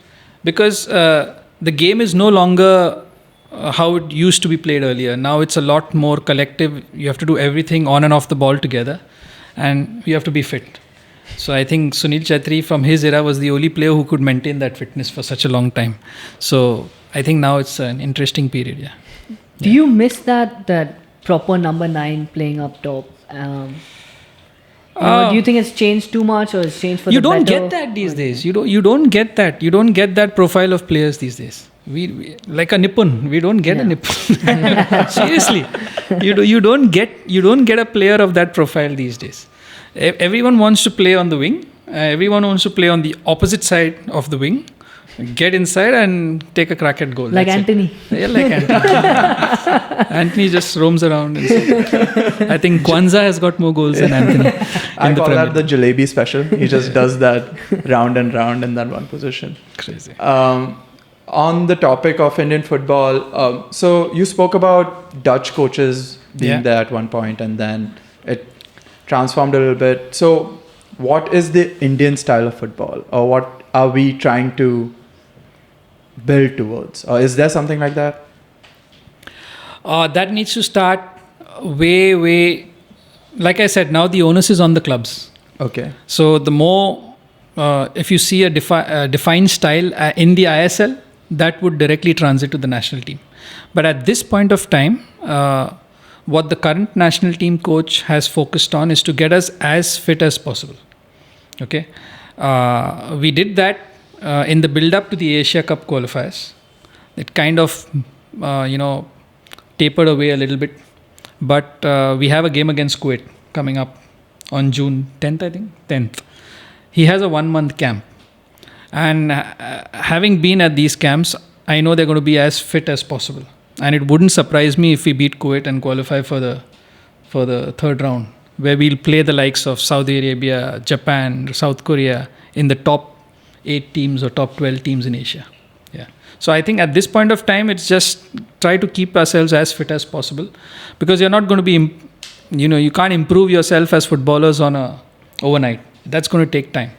because the game is no longer how it used to be played earlier. Now it's a lot more collective. You have to do everything on and off the ball together, and you have to be fit. So I think Sunil Chhetri from his era was the only player who could maintain that fitness for such a long time. So I think now it's an interesting period. Yeah. Do you miss that proper number 9 playing up top? Do you think it's changed too much, or it's changed for the better? You don't get that these days. You don't get that. You don't get that profile of players these days. We like a Nipun. We don't get a Nipun. Seriously, you don't get a player of that profile these days. Everyone wants to play on the wing. Everyone wants to play on the opposite side of the wing. Get inside and take a crack at goal. Like That's Anthony. Yeah, like Anthony. Anthony just roams around. I think Kwanzaa has got more goals than Anthony. I call that the jalebi special. He just does that round and round in that one position. Crazy. On the topic of Indian football, so you spoke about Dutch coaches being there at one point, and then it transformed a little bit. So what is the Indian style of football, or what are we trying to build towards? Or is there something like that? That needs to start way, like I said, now the onus is on the clubs. Okay. So the more, if you see a defined style in the ISL, that would directly transit to the national team. But at this point of time, what the current national team coach has focused on is to get us as fit as possible. Okay. We did that in the build-up to the Asia Cup qualifiers. It kind of, tapered away a little bit. But we have a game against Kuwait coming up on June 10th, I think. 10th. He has a 1-month camp. And having been at these camps, I know they're going to be as fit as possible. And it wouldn't surprise me if we beat Kuwait and qualify for the third round, where we'll play the likes of Saudi Arabia, Japan, South Korea in the top 8 teams or top 12 teams in Asia. Yeah. So I think at this point of time, it's just try to keep ourselves as fit as possible, because you're not going to be, you can't improve yourself as footballers overnight. That's going to take time.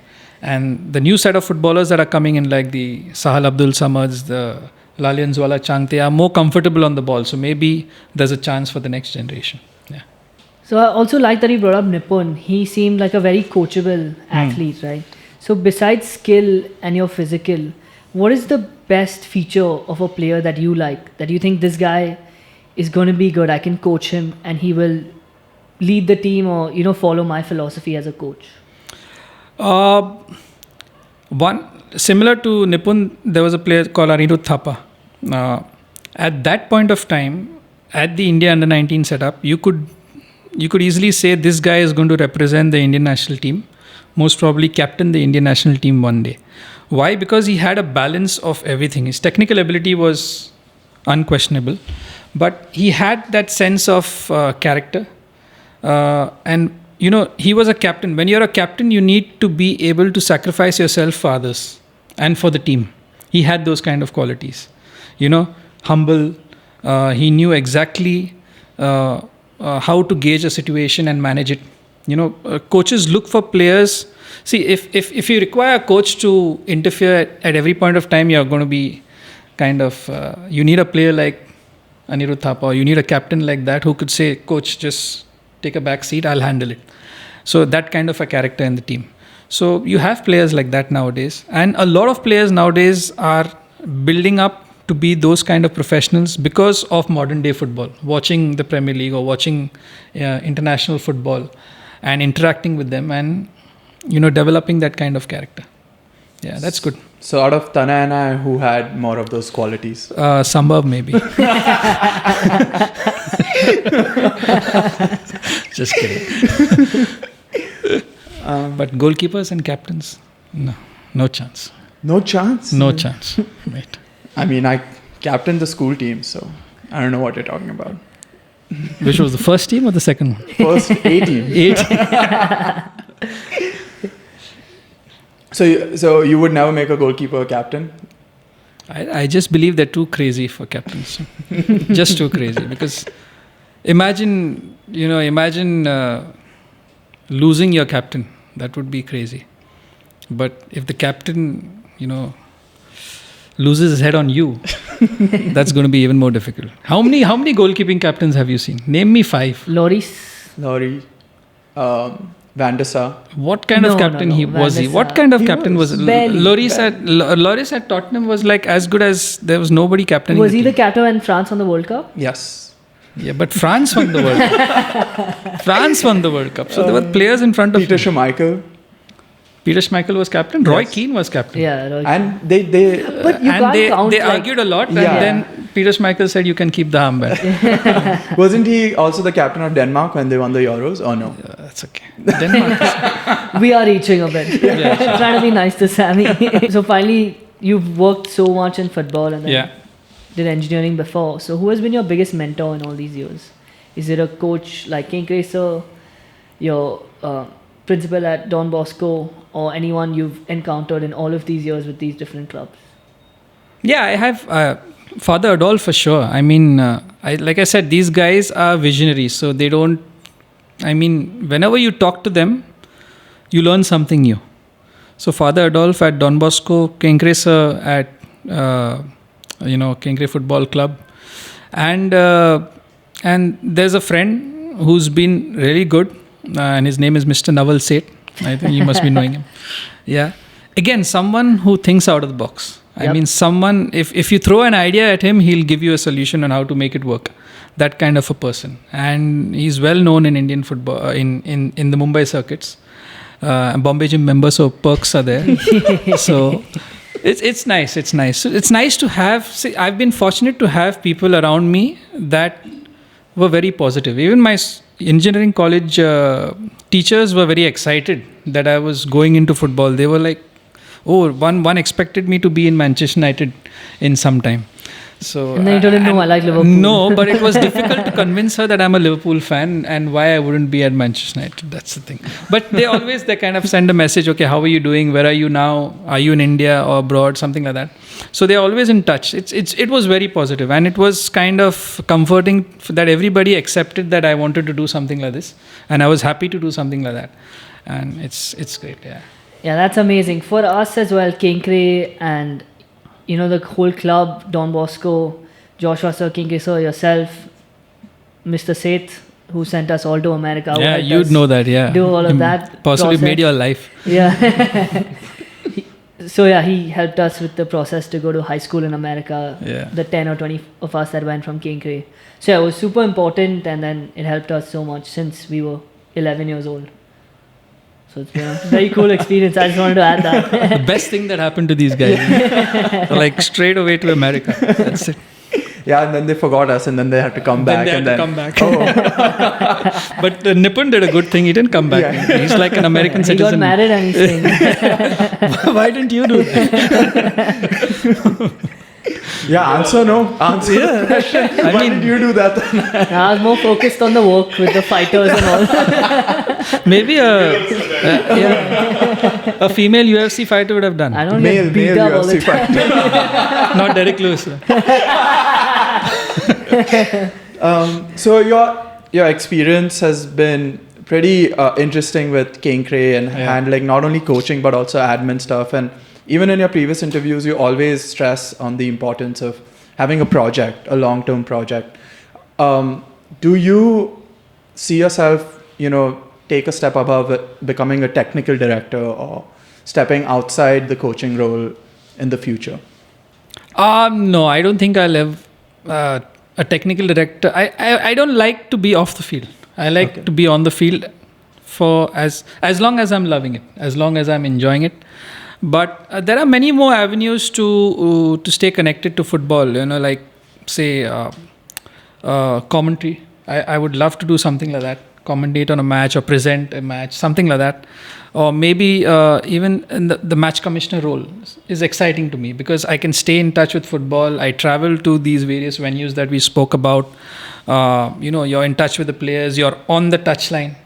And the new set of footballers that are coming in, like the Sahal Abdul Samads, the Lalyanjwala Changte, are more comfortable on the ball. So maybe there's a chance for the next generation. Yeah. So I also like that you brought up Nipun. He seemed like a very coachable athlete, right? So besides skill and your physical, what is the best feature of a player that you like, that you think this guy is going to be good, I can coach him and he will lead the team, or follow my philosophy as a coach? One similar to Nipun, there was a player called Anirudh Thapa. At that point of time, at the India under-19 setup, you could easily say this guy is going to represent the Indian national team, most probably captain the Indian national team one day. Why? Because he had a balance of everything. His technical ability was unquestionable, but he had that sense of character, and he was a captain. When you're a captain, you need to be able to sacrifice yourself for others and for the team. He had those kind of qualities. Humble. He knew exactly how to gauge a situation and manage it. Coaches look for players. See, if you require a coach to interfere at every point of time, you're going to be kind of, you need a player like Anirudh Thapa, or you need a captain like that who could say, coach, just take a back seat, I'll handle it. So that kind of a character in the team. So you have players like that nowadays. And a lot of players nowadays are building up to be those kind of professionals because of modern day football, watching the Premier League or watching international football and interacting with them and, developing that kind of character. Yeah, that's good. So out of Tana and I, who had more of those qualities? Sambhav maybe. Just kidding. But goalkeepers and captains, no chance. No chance? No chance. Right. I mean, I captained the school team, so I don't know what you're talking about. Which was the first team or the second one? First 18. 8. So you would never make a goalkeeper captain? I just believe they're too crazy for captains. Just too crazy. Because imagine losing your captain. That would be crazy. But if the captain, loses his head on you, that's going to be even more difficult. How many goalkeeping captains have you seen? Name me 5. Laurie, Van der Sar. What kind of captain was he? What kind of captain was Lloris at Tottenham was like as good as there was nobody captaining. Was he the captain when France won the World Cup? Yes. Yeah, but France won the World Cup. France won the World Cup. So there were players in front of Peter Schmeichel. Peter Schmeichel was captain. Roy Keane was captain. Yeah, Roy And Keane. But you can't count. They argued a lot, and then Peter Schmeichel said, "You can keep the armband." Wasn't he also the captain of Denmark when they won the Euros? Or no? Yeah, that's okay. Denmark. We are reaching a bit. Trying to be nice to Sammy. So finally, you've worked so much in football and then did engineering before. So who has been your biggest mentor in all these years? Is it a coach like Kenkre sir, your principal at Don Bosco, or anyone you've encountered in all of these years with these different clubs? Yeah, I have Father Adolf for sure. I mean, like I said, these guys are visionaries. So they don't, whenever you talk to them, you learn something new. So Father Adolf at Don Bosco, Kenkre sir at, Kenkre Football Club. And there's a friend who's been really good. And his name is Mr. Naval Seth. I think you must be knowing him. Yeah. Again, someone who thinks out of the box. I mean, someone, if you throw an idea at him, he'll give you a solution on how to make it work. That kind of a person. And he's well known in Indian football, in the Mumbai circuits. Bombay Gym member, so perks are there. So it's nice. It's nice. So it's nice to have, I've been fortunate to have people around me that were very positive. Even my engineering college teachers were very excited that I was going into football. They were like, one expected me to be in Manchester United in some time. So and then you told him, no, I like Liverpool. No, but it was difficult to convince her that I'm a Liverpool fan and why I wouldn't be at Manchester United. That's the thing. But they kind of send a message, okay, how are you doing? Where are you now? Are you in India or abroad? Something like that. So they're always in touch. It was very positive, and it was kind of comforting that everybody accepted that I wanted to do something like this, and I was happy to do something like that. And it's great, yeah. Yeah, that's amazing. For us as well, Kenkre and the whole club, Don Bosco, Joshua sir, Kenkre sir, yourself, Mr. Seth, who sent us all to America. Yeah, you'd know that, yeah. Do all of that. Possibly process. Made your life. Yeah. He helped us with the process to go to high school in America. Yeah. The 10 or 20 of us that went from Kenkre. So it was super important, and then it helped us so much since we were 11 years old. So it's been a very cool experience. I just wanted to add that. The best thing that happened to these guys. Like straight away to America. That's it. Yeah, and then they forgot us, and then they had to come back. Then they had to come back. But Nipun did a good thing. He didn't come back. Yeah. He's like an American citizen. He got married and he's saying. Why didn't you do that? Yeah, answer no. Answer. Yeah. Why did you do that? I was more focused on the work with the fighters and all. Maybe a female UFC fighter would have done. I don't male UFC fighter. Not Derek Lewis. So your experience has been pretty interesting with Kenkre and handling not only coaching but also admin stuff. And even in your previous interviews, you always stress on the importance of having a project, a long-term project. Do you see yourself, take a step above it, becoming a technical director or stepping outside the coaching role in the future? No, I don't think I'll have a technical director. I don't like to be off the field. I like to be on the field for as long as I'm loving it, as long as I'm enjoying it. But there are many more avenues to stay connected to football. Like say commentary. I would love to do something like that. Commentate on a match or present a match, something like that. Or maybe even in the match commissioner role is exciting to me because I can stay in touch with football. I travel to these various venues that we spoke about. You're in touch with the players. You're on the touchline,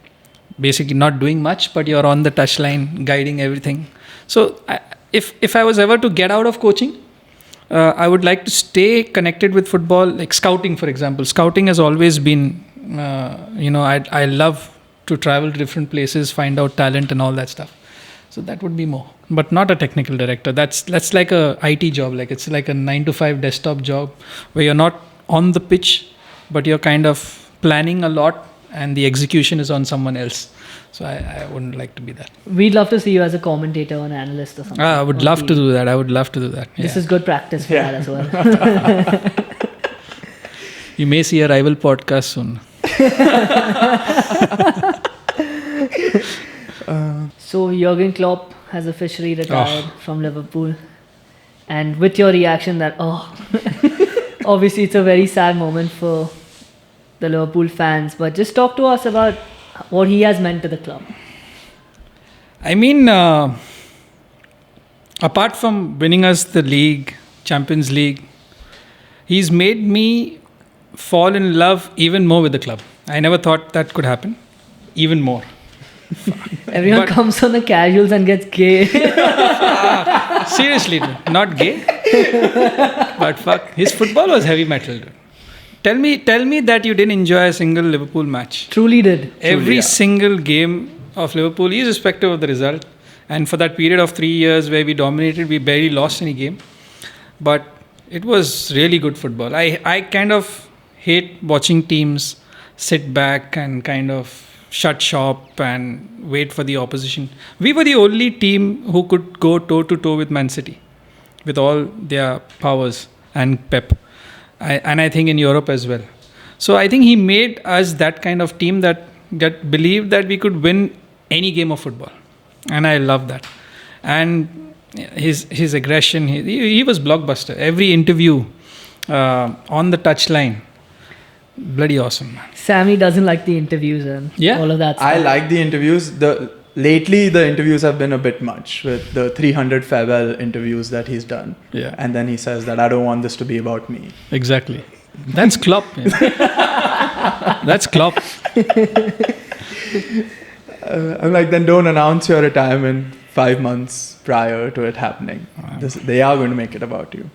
basically not doing much, but you're on the touchline, guiding everything. So if I was ever to get out of coaching, I would like to stay connected with football, like scouting, for example. Scouting has always been, I love to travel to different places, find out talent and all that stuff. So that would be more, but not a technical director. That's like a IT job. Like it's like a 9-to-5 desktop job where you're not on the pitch, but you're kind of planning a lot and the execution is on someone else. So I wouldn't like to be that. We'd love to see you as a commentator or an analyst or something. I would love to do that. This is good practice for that as well. You may see a rival podcast soon. So Jurgen Klopp has officially retired from Liverpool. And with your reaction that, obviously it's a very sad moment for the Liverpool fans. But just talk to us about what he has meant to the club. I mean, apart from winning us the league, Champions League, he's made me fall in love even more with the club. I never thought that could happen. Even more. Everyone comes on the casuals and gets gay. Seriously, dude, not gay. But fuck, his football was heavy metal, dude. Tell me that you didn't enjoy a single Liverpool match. Truly did. Every single game of Liverpool, irrespective of the result. And for that period of 3 years where we dominated, we barely lost any game. But it was really good football. I kind of hate watching teams sit back and kind of shut shop and wait for the opposition. We were the only team who could go toe-to-toe with Man City with all their powers and pep. And I think in Europe as well. So I think he made us that kind of team that believed that we could win any game of football. And I love that. And his aggression, he was blockbuster. Every interview on the touchline, bloody awesome, man. Sammy doesn't like the interviews and all of that stuff. I like the interviews. Lately, the interviews have been a bit much with the 300 farewell interviews that he's done. Yeah. And then he says that I don't want this to be about me. Exactly. That's Klopp. That's Klopp. I'm like, then don't announce your retirement 5 months prior to it happening. They are going to make it about you.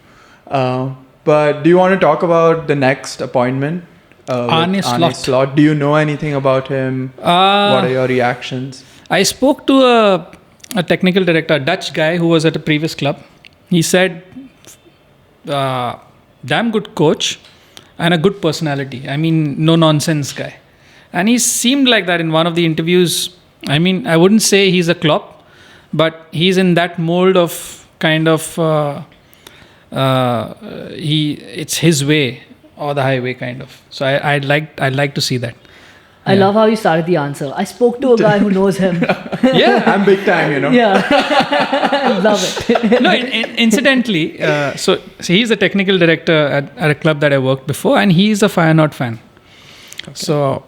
But do you want to talk about the next appointment? Arne Slot. Do you know anything about him? What are your reactions? I spoke to a technical director, a Dutch guy who was at a previous club. He said, damn good coach and a good personality. I mean, no nonsense guy. And he seemed like that in one of the interviews. I mean, I wouldn't say he's a Klopp, but he's in that mold of kind of, it's his way or the highway kind of. So I'd like to see that. I love how you started the answer. I spoke to a guy who knows him. Yeah. I'm big time, you know. Yeah. I love it. No, incidentally, so he's a technical director at a club that I worked before, and he's a Feyenoord fan. Okay. So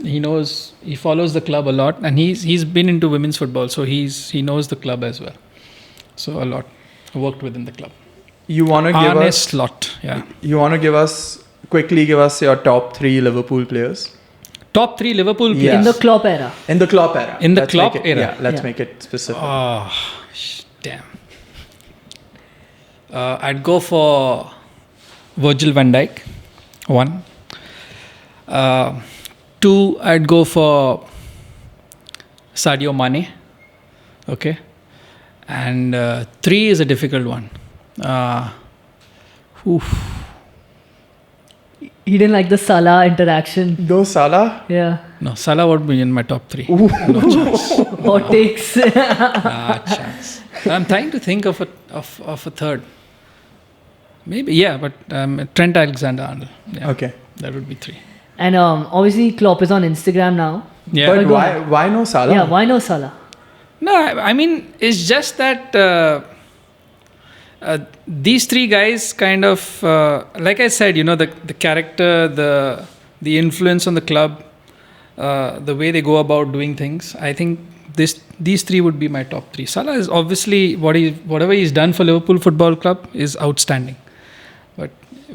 he follows the club a lot, and he's been into women's football, so he knows the club as well. So a lot. Worked within the club. You want to give us Slot, yeah. You want to quickly give us your top 3 Liverpool players? Top 3 Liverpool players? In the Klopp era. In the Klopp era. In the Klopp era? Yeah, let's make it specific. Oh, damn. I'd go for Virgil van Dijk, 1. 2, I'd go for Sadio Mane. Okay. And 3 is a difficult one. He didn't like the Salah interaction. No Salah? Yeah. No, Salah would be in my top 3. No chance. Hot takes. Chance. I'm trying to think of a third. Maybe, yeah, but Trent Alexander-Arnold. Yeah, okay. That would be 3. And obviously Klopp is on Instagram now. Yeah. But why no Salah? Yeah, why no Salah? No, I mean, it's just that these three guys kind of, like I said, the character, the influence on the club, the way they go about doing things. I think these three would be my top three. Salah is obviously whatever he's done for Liverpool Football Club is outstanding. But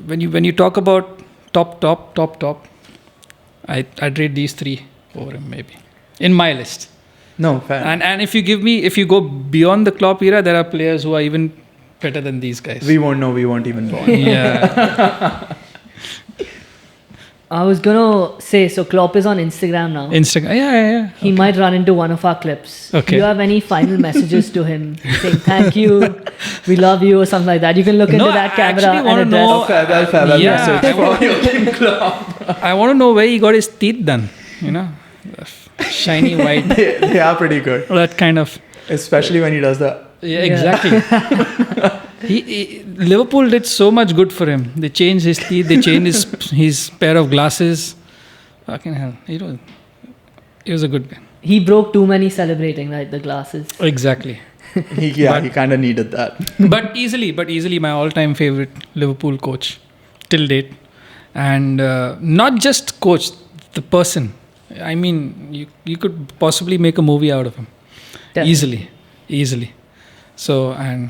when you talk about top, I'd rate these three over him maybe in my list. No, fair. And if you go beyond the Klopp era, there are players who are even better than these guys. We won't know. We weren't even born. Yeah. I was gonna say, so Klopp is on Instagram now. Instagram. Yeah. He might run into one of our clips. Okay. Do you have any final messages to him saying thank you, we love you, or something like that? You can look into that I camera actually and wanna address. know- Farewell Yeah, message for Jurgen Klopp. I want to know where he got his teeth done. Shiny white. They are pretty good, That kind of. especially when he does the. Yeah, exactly. Liverpool did so much good for him. They changed his teeth. They changed his pair of glasses. Fucking hell. He was a good guy. He broke too many celebrating, right? The glasses. Exactly. He kind of needed that. but easily my all-time favorite Liverpool coach till date. And not just coach, the person. I mean, you could possibly make a movie out of him. Definitely. Easily. So, and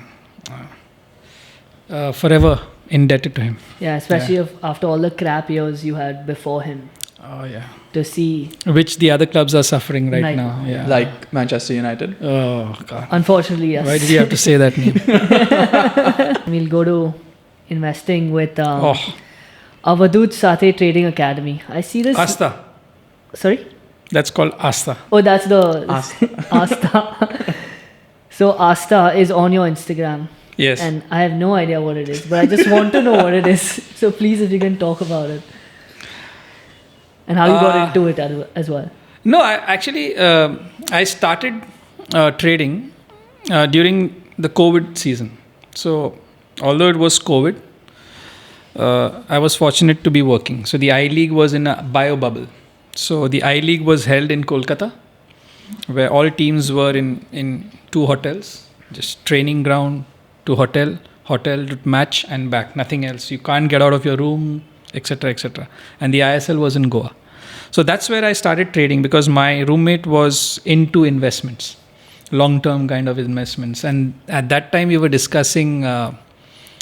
forever indebted to him. Yeah, especially after all the crap years you had before him. Oh, yeah. To see, Which the other clubs are suffering right now. Yeah. Like Manchester United. Oh, God. unfortunately, yes. Why did you have to say that name? We'll go to investing with Oh, Avadut Sathe Trading Academy. I see this. Asta. Sorry? That's called Asta. Oh, that's the Asta. Asta. So Asta is on your Instagram. Yes. And I have no idea what it is, but I just want to know what it is. So please, if you can talk about it. And how you got into it as well. No, I started trading during the COVID season. So, although it was COVID, I was fortunate to be working. So, the I-League was in a bio bubble. So, the I-League was held in Kolkata, where all teams were in two hotels, just training ground to hotel to match and back, nothing else. You can't get out of your room, etc., etc. And the ISL was in Goa. So that's where I started trading because my roommate was into investments, long-term kind of investments. And at that time, we were discussing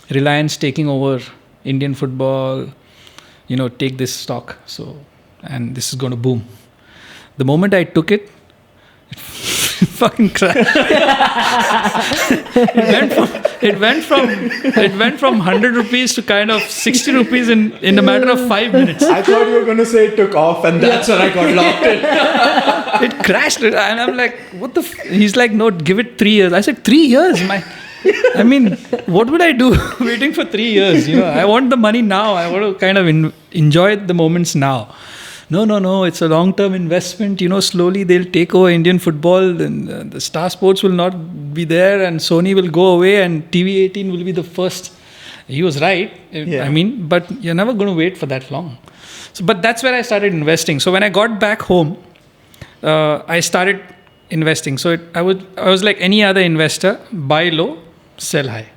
Reliance taking over Indian football, take this stock. So, and this is going to boom. The moment I took it, it fucking crashed. It went from 100 rupees to kind of 60 rupees in a matter of 5 minutes. I thought you were going to say it took off, and that's when I got locked in. It crashed, and I'm like, what the? He's like, no, give it 3 years. I said, 3 years? I mean, what would I do waiting for 3 years? I want the money now. I want to kind of enjoy the moments now. No, it's a long-term investment. Slowly they'll take over Indian football, and the Star Sports will not be there, and Sony will go away, and TV18 will be the first. He was right. Yeah. I mean, but you're never going to wait for that long. So, but that's where I started investing. So when I got back home, I started investing. So I was like any other investor: buy low, sell high.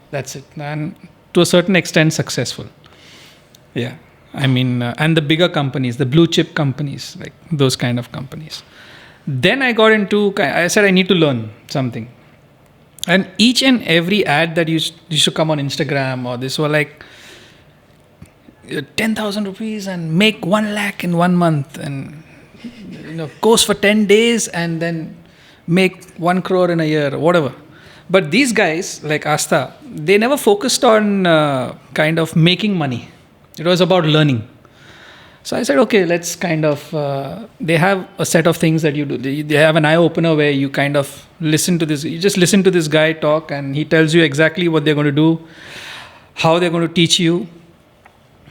That's it, and to a certain extent, successful. Yeah. I mean, and the bigger companies, the blue chip companies, like those kind of companies. Then I got into, I said I need to learn something. And each and every ad that used to come on Instagram or this were like 10,000 rupees and make 1 lakh in 1 month and course for 10 days and then make 1 crore in a year or whatever. But these guys like Asta, they never focused on kind of making money. It was about learning. So I said, okay, let's kind of, they have a set of things that you do. They have an eye-opener where you kind of listen to this. You just listen to this guy talk and he tells you exactly what they're going to do, how they're going to teach you.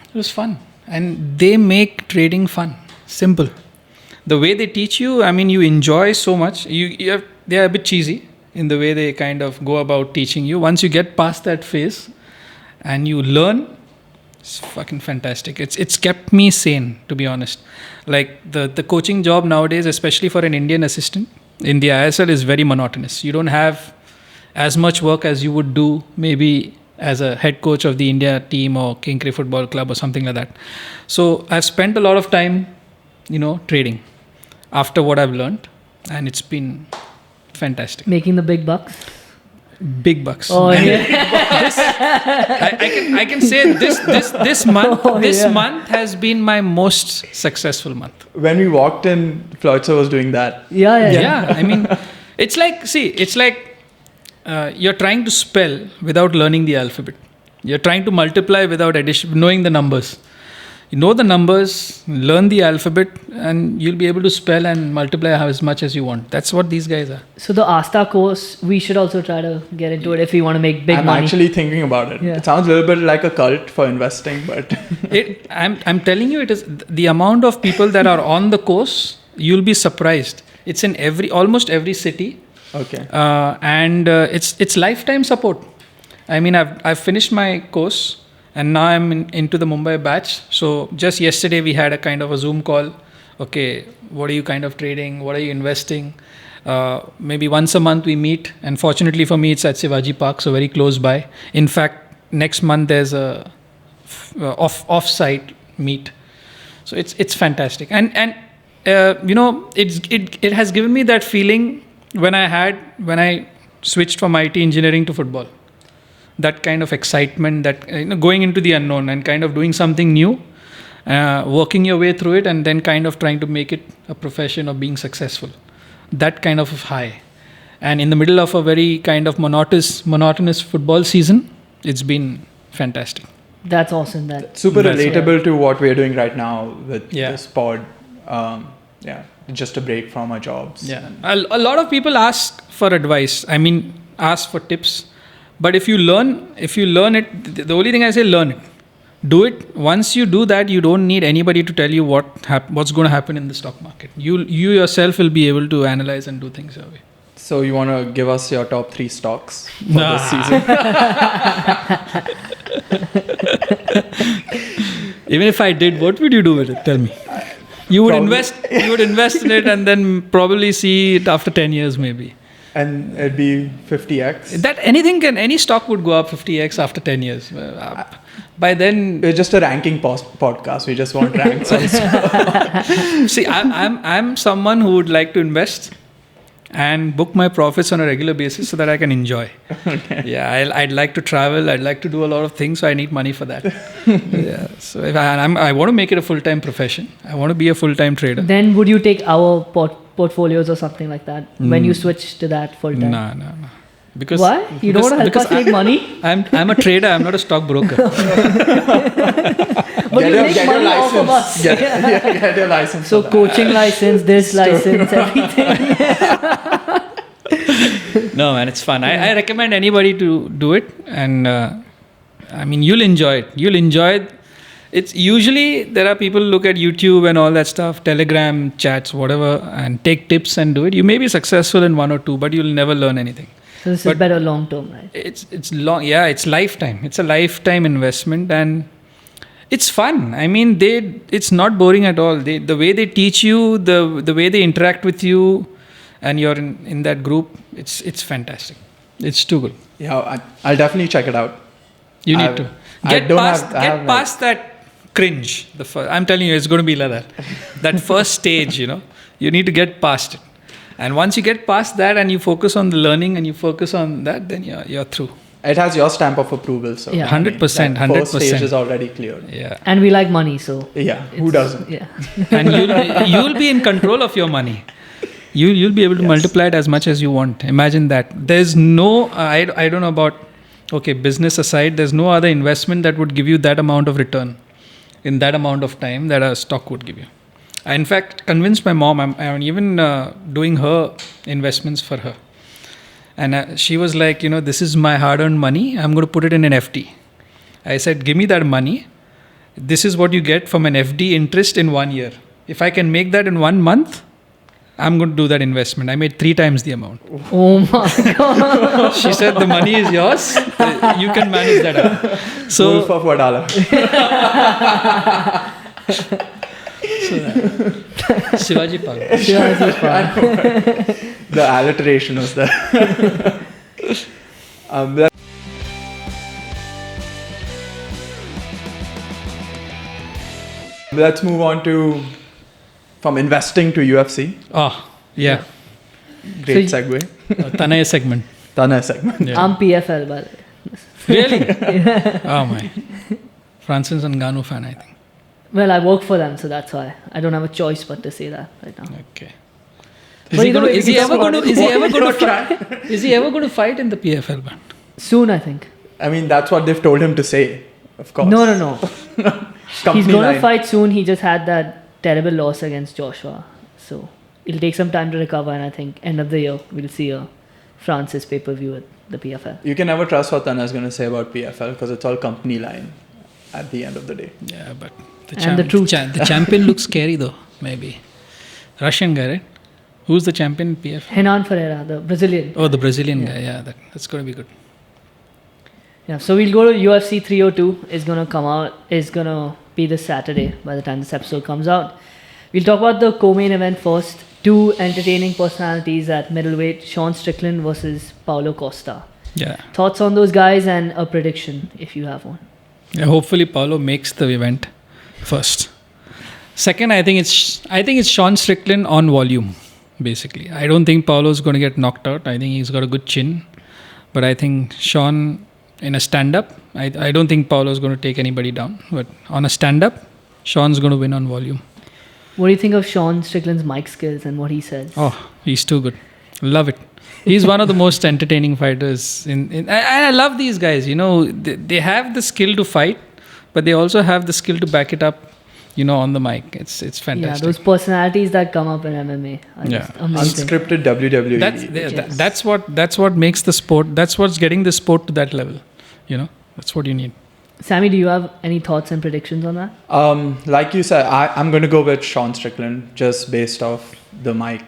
It was fun. And they make trading fun, simple. The way they teach you, I mean, you enjoy so much. They are a bit cheesy in the way they kind of go about teaching you. Once you get past that phase and you learn, it's fucking fantastic. It's kept me sane, to be honest. Like the coaching job nowadays, especially for an Indian assistant, in the ISL is very monotonous. You don't have as much work as you would do maybe as a head coach of the India team or Kenkre football club or something like that. So I've spent a lot of time, trading after what I've learned, and it's been fantastic. Making the big bucks. Big bucks. Oh yeah. I can say this month Oh, month has been my most successful month. When we walked in, Floyd sir was doing that. Yeah. I mean, it's like you're trying to spell without learning the alphabet. You're trying to multiply without addition, knowing the numbers. You know the numbers, learn the alphabet, and you'll be able to spell and multiply as much as you want. That's what these guys are. So the Asta course, we should also try to get into it if we want to make big I'm money. actually thinking about it. Yeah. It sounds a little bit like a cult for investing, but I'm telling you, it is the amount of people that are on the course. You'll be surprised. It's in almost every city. okay. And it's lifetime support. I mean, I've finished my course, and now I'm into the Mumbai batch. So just yesterday we had a kind of a Zoom call. Okay, what are you kind of trading? What are you investing? Maybe once a month we meet, and fortunately for me, it's at Shivaji Park, so very close by. In fact, next month there's a off-site meet, so it's fantastic. And it has given me that feeling when I switched from IT engineering to football. That kind of excitement, that going into the unknown and kind of doing something new, working your way through it, and then kind of trying to make it a profession of being successful. That kind of high. And in the middle of a very kind of monotonous football season, it's been fantastic. That's awesome. Super That's relatable to what we're doing right now with Yeah. this pod. Just a break from our jobs. Yeah. A lot of people ask for advice. I mean, ask for tips. But if you learn it, the only thing I say, learn it. Do it. Once you do that, you don't need anybody to tell you what's going to happen in the stock market. You yourself will be able to analyze and do things your way. So you want to give us your top 3 stocks for Nah. this season? Even if I did, what would you do with it? Tell me. You would invest in it and then probably see it after 10 years maybe. And it'd be 50x. Any stock would go up 50x after 10 years. By then, We're just a ranking podcast. We just want ranks. see, I'm someone who would like to invest and book my profits on a regular basis so that I can enjoy. Okay. Yeah, I'd like to travel. I'd like to do a lot of things, so I need money for that. Yeah, so if I want to make it a full-time profession. I want to be a full-time trader. Then would you take our portfolios or something like that when you switch to that full time? No. Because Why? You don't want to help us make money? I'm a trader. I'm not a stockbroker. But you make Get your money off of us. license. Get your license. So for that. coaching license, this license, everything. No, man, it's fun. I recommend anybody to do it, and I mean, you'll enjoy it. You'll enjoy it. It's usually there are people who look at YouTube and all that stuff, Telegram chats, whatever, and take tips and do it. You may be successful in 1 or 2, but you'll never learn anything. So this is better long term, right? It's long. Yeah, it's lifetime. It's a lifetime investment, and it's fun. I mean, it's not boring at all. The way they teach you, the way they interact with you, and you're in that group, it's fantastic. It's too good. Yeah, I'll definitely check it out. You need to get past that cringe. I'm telling you, it's going to be like that. That first stage, you need to get past it. And once you get past that and you focus on the learning and you focus on that, then you're through. It has your stamp of approval. So Yeah. 100%, that first 100%. stage is already cleared. Yeah. And we like money, so. Yeah, who it's- doesn't? Yeah. And you'll be in control of your money. You'll be able to multiply it as much as you want. Imagine that. There's no, I don't know about, business aside, there's no other investment that would give you that amount of return in that amount of time that a stock would give you. I, in fact, convinced my mom. I'm even doing her investments for her. And she was like, this is my hard-earned money. I'm going to put it in an FD. I said, give me that money. This is what you get from an FD interest in 1 year. If I can make that in 1 month, I'm going to do that investment. I made 3 times the amount. Oh my God. She said, the money is yours. You can manage that out. So, Wolf of Wadala. Shivaji Park. The alliteration was there. Let- Let's move on to from investing to UFC. Oh, yeah. Great So segue. Tanay segment. Tana segment. Yeah. I'm PFL, by the way. Really? Oh my. Francis Ngannou fan, I think. Well, I work for them, so that's why. I don't have a choice but to say that right now. Okay. But either way, Is he ever going to try? Is he ever going to fight in the PFL, man? Soon, I think. I mean, that's what they've told him to say, of course. No. He's Company going to line. fight soon. He just had that terrible loss against Joshua. So it'll take some time to recover, and I think end of the year, we'll see a Francis pay-per-view at the PFL. You can never trust what Tana is going to say about PFL because it's all company line at the end of the day. Yeah, but And the truth. the champion looks scary though, maybe. Russian guy, right? Who's the champion in PFL? Henan Ferreira, the Brazilian. Oh, the Brazilian guy. Yeah, that's going to be good. Yeah, so we'll go to UFC 302. Is going to come out. Is going to be this Saturday by the time this episode comes out. We'll talk about the co-main event first. Two entertaining personalities at middleweight: Sean Strickland versus Paulo Costa. Yeah. Thoughts on those guys and a prediction if you have one. Yeah, hopefully Paulo makes the event first. Second, I think it's Sean Strickland on volume, basically. I don't think Paulo's going to get knocked out. I think he's got a good chin. But I think Sean in a stand-up, I don't think Paulo's going to take anybody down. But on a stand-up, Sean's going to win on volume. What do you think of Sean Strickland's mic skills and what he says? Oh, he's too good. Love it. He's one of the most entertaining fighters. I love these guys. You know, they have the skill to fight, but they also have the skill to back it up. You know, on the mic, it's fantastic. Yeah, those personalities that come up in MMA are just amazing. Unscripted WWE. That's what makes the sport. That's what's getting the sport to that level. You know, that's what you need. Sammy, do you have any thoughts and predictions on that? Like you said, I'm going to go with Sean Strickland just based off the mic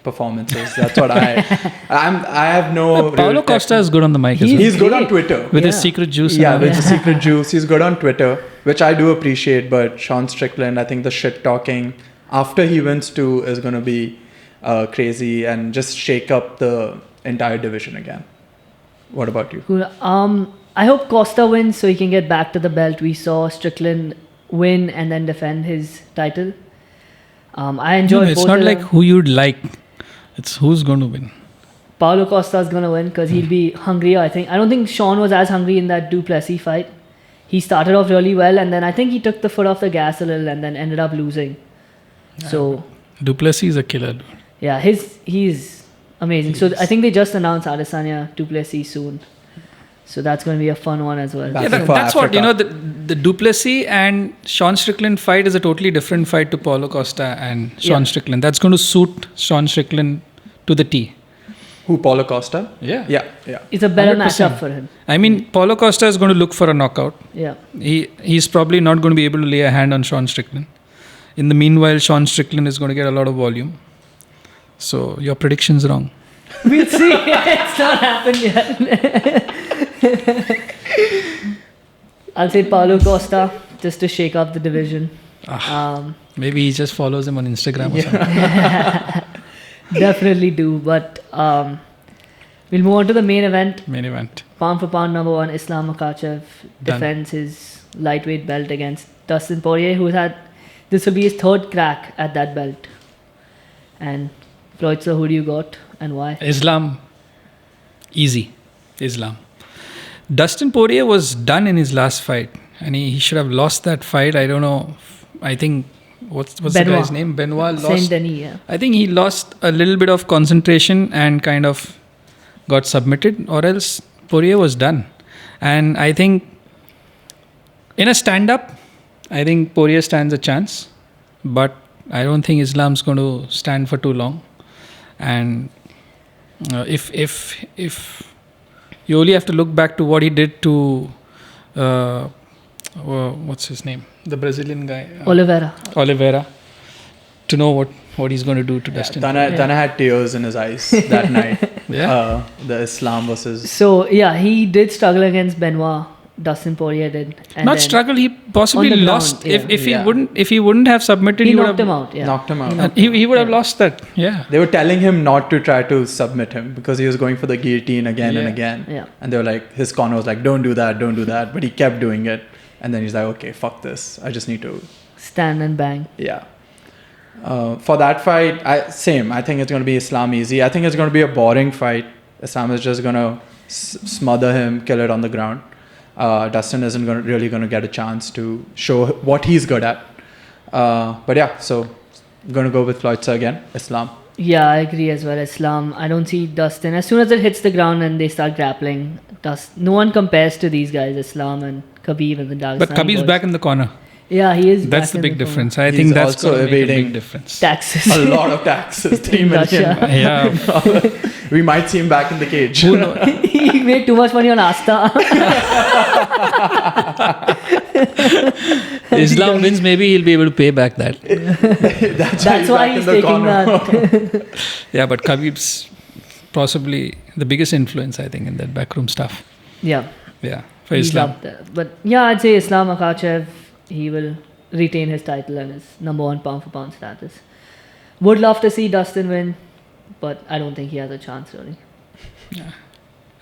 performances. That's what I have no. Paulo real Costa is good on the mic as well. He's good on great. Twitter. With his secret juice. Yeah, and all with that. the secret juice. He's good on Twitter, which I do appreciate. But Sean Strickland, I think the shit talking after he wins too is going to be crazy and just shake up the entire division again. What about you? Cool. I hope Costa wins so he can get back to the belt. We saw Strickland win and then defend his title. I enjoyed It's both not of like them. who you'd like. It's who's going to win. Paulo Costa is going to win because he'll be hungrier, I think. I don't think Sean was as hungry in that Duplessis fight. He started off really well and then I think he took the foot off the gas a little and then ended up losing. So, Duplessis is a killer, dude. yeah, he's amazing. So, I think they just announced Adesanya Duplessis soon. So, that's going to be a fun one as well. That's Yeah, it for that's what, Africa. the Duplessis and Sean Strickland fight is a totally different fight to Paulo Costa and Sean Yeah. Strickland. That's going to suit Sean Strickland to the T. Who, Paulo Costa? Yeah. Yeah. It's a better 100%. matchup for him. I mean, Paulo Costa is going to look for a knockout. Yeah. He's probably not going to be able to lay a hand on Sean Strickland. In the meanwhile, Sean Strickland is going to get a lot of volume. So your prediction's wrong. We'll see. It's not happened yet. I'll say Paulo Costa just to shake up the division. Maybe he just follows him on Instagram or something. Definitely do. But we'll move on to the main event. Main event. Pound for pound number one, Islam Makhachev Done. defends his lightweight belt against Dustin Poirier, who had this will be his third crack at that belt. And Floyd, sir, who do you got and why? Islam. Easy. Islam. Dustin Poirier was done in his last fight. And he should have lost that fight. I don't know. I think, what's the Benoit. guy's name? Benoit Saint lost. Denis, yeah. I think he lost a little bit of concentration and kind of got submitted, or else Poirier was done. And I think in a stand-up, I think Poirier stands a chance, but I don't think Islam's going to stand for too long. And if you only have to look back to what he did to what's his name, the Brazilian guy, Oliveira, to know what he's going to do to Dustin. Tana had tears in his eyes that night. Yeah. The Islam versus. So, yeah, he did struggle against Benoit Dustin Poirier did. And Not then struggle. He possibly on the ground, lost. yeah. If he wouldn't have submitted, He would knocked have him out. Yeah. Knocked him out. He would have lost that. Yeah. They were telling him not to try to submit him because he was going for the guillotine again and Yeah. again. Yeah. And they were like, his corner was like, don't do that. But he kept doing it. And then he's like, okay, fuck this. I just need to. Stand and bang. Yeah. For that fight, I think it's going to be Islam easy. I think it's going to be a boring fight. Islam is just going to smother him, kill it on the ground. Dustin isn't really going to get a chance to show what he's good at. But yeah, so I'm going to go with Floyd again, Islam. Yeah, I agree as well. Islam. I don't see Dustin. As soon as it hits the ground and they start grappling, no one compares to these guys, Islam and Khabib and the Dagestani But Khabib's boys. back in the corner. Yeah, he is. That's back the in big corner. difference. I He's think that's also going to make a evading big difference. Taxes. A lot of taxes, 3 In million. Russia. Yeah. We might see him back in the cage. He made too much money on Asta. Islam wins, maybe he'll be able to pay back that. That's why he's taking that. Yeah, but Khabib's possibly the biggest influence, I think, in that backroom stuff. Yeah. Yeah, for He's Islam. up there. But yeah, I'd say Islam Makhachev, he will retain his title and his number 1 pound for pound status. Would love to see Dustin win, but I don't think he has a chance really.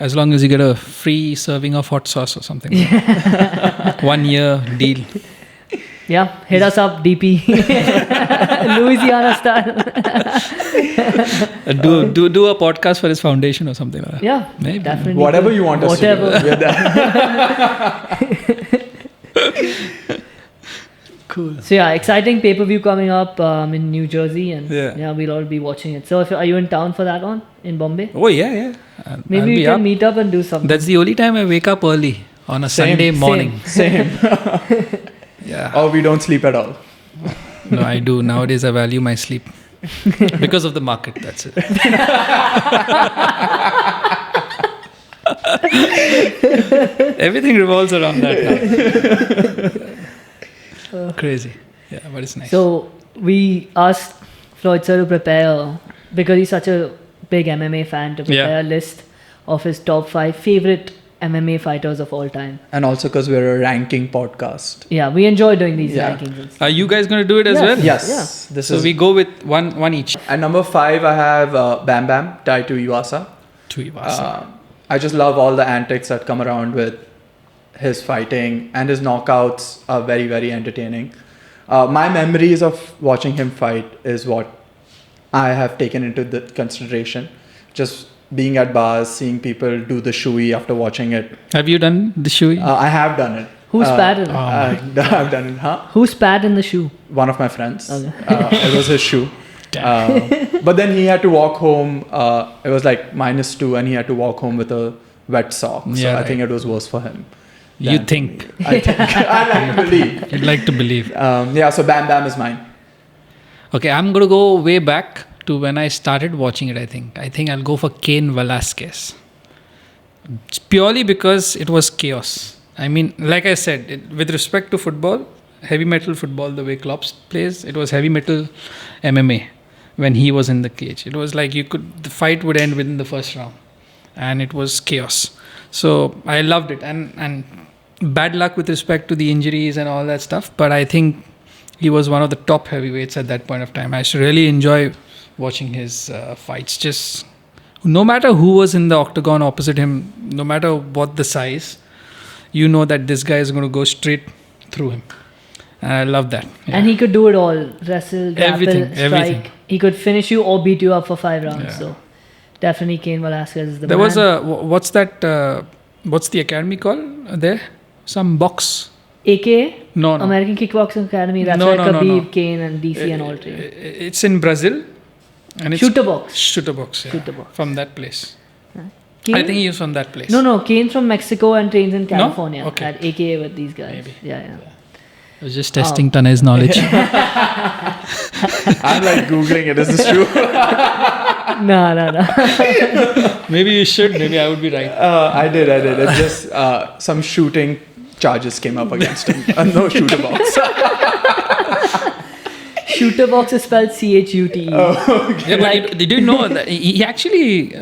As long as you get a free serving of hot sauce or something. 1 year deal. Yeah, hit us up, DP. Louisiana style. Do a podcast for his foundation or something like that. Yeah, Maybe. definitely. Whatever you want us to do. Whatever. We're there. Cool. So yeah, exciting pay-per-view coming up in New Jersey, and Yeah. we'll all be watching it. So are you in town for that one in Bombay? Oh, yeah. I'll Maybe we be can up. meet up and do something. That's the only time I wake up early on a Sunday morning. Same. Yeah. Or we don't sleep at all. No, I do. Nowadays, I value my sleep because of the market. That's it. Everything revolves around that now. Crazy. Yeah, but it's nice. So we asked Floyd sir to prepare, because he's such a big MMA fan, to prepare a list of his top 5 favorite MMA fighters of all time. And also because we're a ranking podcast. Yeah, we enjoy doing these Yeah. rankings. And stuff. Are you guys going to do it as Yes. well? Yes. This So is. we go with one each. At number 5, I have Bam Bam, Taito Iwasa. To Ivasa. I just love all the antics that come around with his fighting, and his knockouts are very, very entertaining. My memories of watching him fight is what I have taken into the consideration. Just being at bars, seeing people do the shui after watching it. Have you done the shui? I have done it. Who spat in it? I've done it, huh? Who spat in the shoe? One of my friends. Okay. It was his shoe. But then he had to walk home. It was like -2, and he had to walk home with a wet sock. So Yeah, I right. think it was worse for him. You than think. for me. I think. I like to believe. You'd like to believe. Yeah, so Bam Bam is mine. Okay, I'm going to go way back to when I started watching it, I think. I think I'll go for Cain Velasquez. It's purely because it was chaos. I mean, like I said, with respect to football, heavy metal football, the way Klopp plays, it was heavy metal MMA when he was in the cage. It was like the fight would end within the first round. And it was chaos. So I loved it. And bad luck with respect to the injuries and all that stuff. But I think he was one of the top heavyweights at that point of time. I used to really enjoy watching his fights. Just no matter who was in the octagon opposite him, no matter what the size, you know that this guy is going to go straight through him. And I love that. Yeah. And he could do it all. Wrestle, grapple, strike. Everything. He could finish you or beat you up for 5 rounds. Yeah. So definitely Cain Velasquez is the There man. was what's that, what's the academy called there? Some box. AKA? No. American Kickboxing Academy. That's No, where no, no, Khabib, no. Cain and DC and all train. It's in Brazil. And it's Shooter box. Shooter box, yeah. Shooter box. From that place. Cain? I think he was from that place. No, Cain's from Mexico and trains in California. Okay. At AKA with these guys. Maybe. Yeah. I was just testing Tanay's knowledge. I'm like Googling it. Is this true? No. Maybe you should. Maybe I would be right. I did. It's just some shooting charges came up against him. No shooter box. Shooter box is spelled CHUTE. Yeah, but did you know that he actually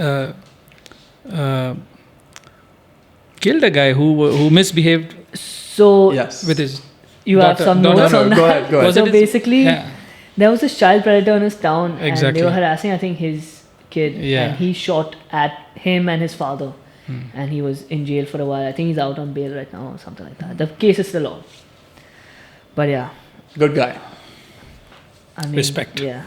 killed a guy who misbehaved So Yes. with his you have daughter- some daughter. notes No, on no, that. go ahead, go ahead. Was So it his- basically, yeah. there was this child predator in his town, and Exactly. they were harassing, I think, his kid, Yeah. and he shot at him and his father, and he was in jail for a while. I think he's out on bail right now or something like that. The case is still on. But yeah, Good guy. I mean, Respect. Yeah.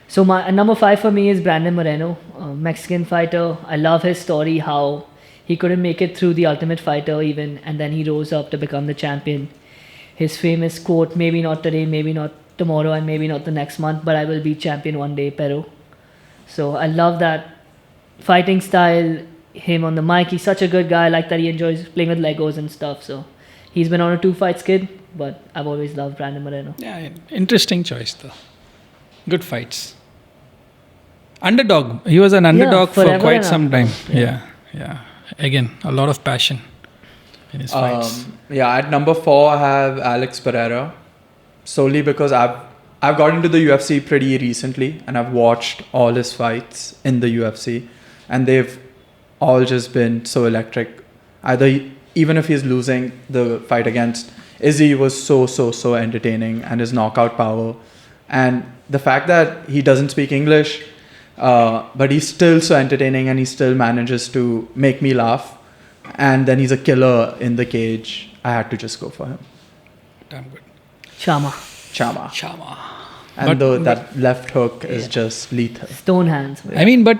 So my number 5 for me is Brandon Moreno, a Mexican fighter. I love his story, how he couldn't make it through the Ultimate Fighter even, and then he rose up to become the champion. His famous quote, maybe not today, maybe not tomorrow, and maybe not the next month, but I will be champion one day, Pero. So I love that fighting style, him on the mic. He's such a good guy. I like that he enjoys playing with Legos and stuff. So he's been on a 2 fight skid, but I've always loved Brandon Moreno. Yeah, interesting choice though. Good fights. Underdog. He was an underdog for forever quite and some underdog. time. Yeah. Again, a lot of passion in his fights. Yeah, at number 4 I have Alex Pereira, solely because I've got into the UFC pretty recently and I've watched all his fights in the UFC, and they've all just been so electric. Even if he's losing, the fight against Izzy was so entertaining, and his knockout power, and the fact that he doesn't speak English, but he's still so entertaining, and he still manages to make me laugh, and then he's a killer in the cage. I had to just go for him. Damn good. Chama. Chama. And that left hook is just lethal. Stone hands. Man. I mean, but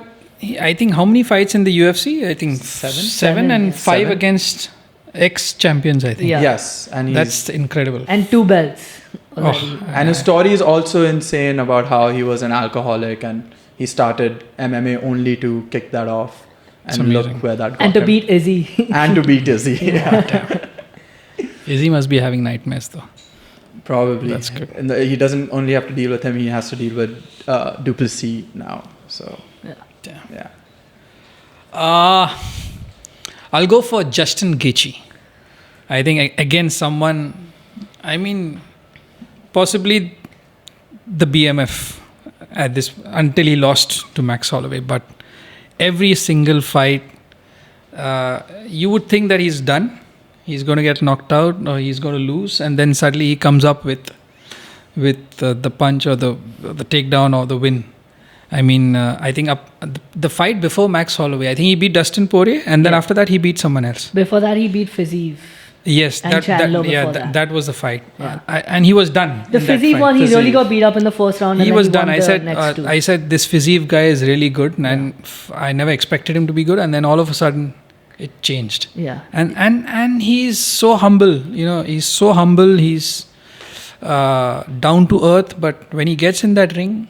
I think how many fights in the UFC? I think Seven? Seven and Yeah. 5 Seven. against ex-champions, I think. Yeah. Yes, and That's incredible. And 2 belts already. and his story is also insane about how he was an alcoholic and he started MMA only to kick that off. It's And look amazing. where that got And to him. beat Izzy. And to beat Izzy. Yeah. Izzy must be having nightmares though. Probably. That's good. And he doesn't only have to deal with him, he has to deal with Duplessis now. So, Damn. yeah. I'll go for Justin Gaethje. I think again possibly the BMF at this until he lost to Max Holloway, but every single fight you would think that he's done, he's going to get knocked out or he's going to lose, and then suddenly he comes up with the punch or the takedown or the win. I mean, I think the fight before Max Holloway, I think he beat Dustin Poirier, and then after that he beat someone else. Before that, he beat Fiziev. Yes, And Chandler before that was the fight, Yeah. and he was done. The in that Fiziev fight. one, he really Fiziev. got beat up in the first round. He and was then done. won the next two. I said this Fiziev guy is really good, and I never expected him to be good, and then all of a sudden it changed. Yeah. And he's so humble. He's so humble. He's down to earth, but when he gets in that ring,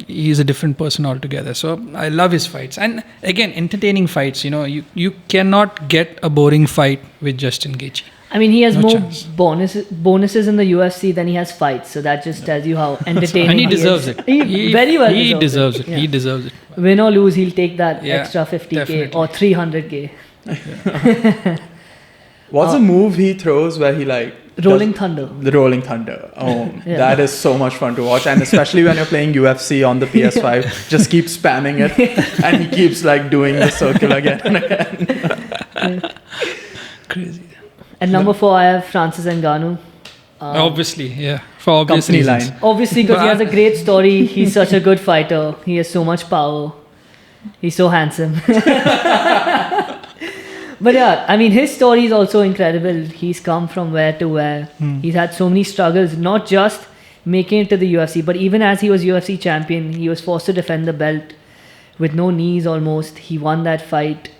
he's a different person altogether. So I love his fights, and again, entertaining fights. You cannot get a boring fight with Justin Gaethje. I mean, he has No more chance. bonuses in the UFC than he has fights. So that just tells you how entertaining And he is. deserves it. He very well He deserves it. Yeah. He deserves it. Win or lose, he'll take that Yeah, extra 50K definitely. or 300K. What's the move he throws where he Rolling Thunder. The Rolling Thunder. Oh, Yeah. that is so much fun to watch. And especially when you're playing UFC on the PS5, just keep spamming it. And he keeps doing the circle again and again. Crazy. At number 4, I have Francis Ngannou. Obviously, yeah. For obvious Company reasons. line. Obviously, because he has a great story. He's such a good fighter. He has so much power. He's so handsome. But yeah, I mean, his story is also incredible. He's come from where to where. He's had so many struggles, not just making it to the UFC, but even as he was UFC champion, he was forced to defend the belt with no knees almost. He won that fight,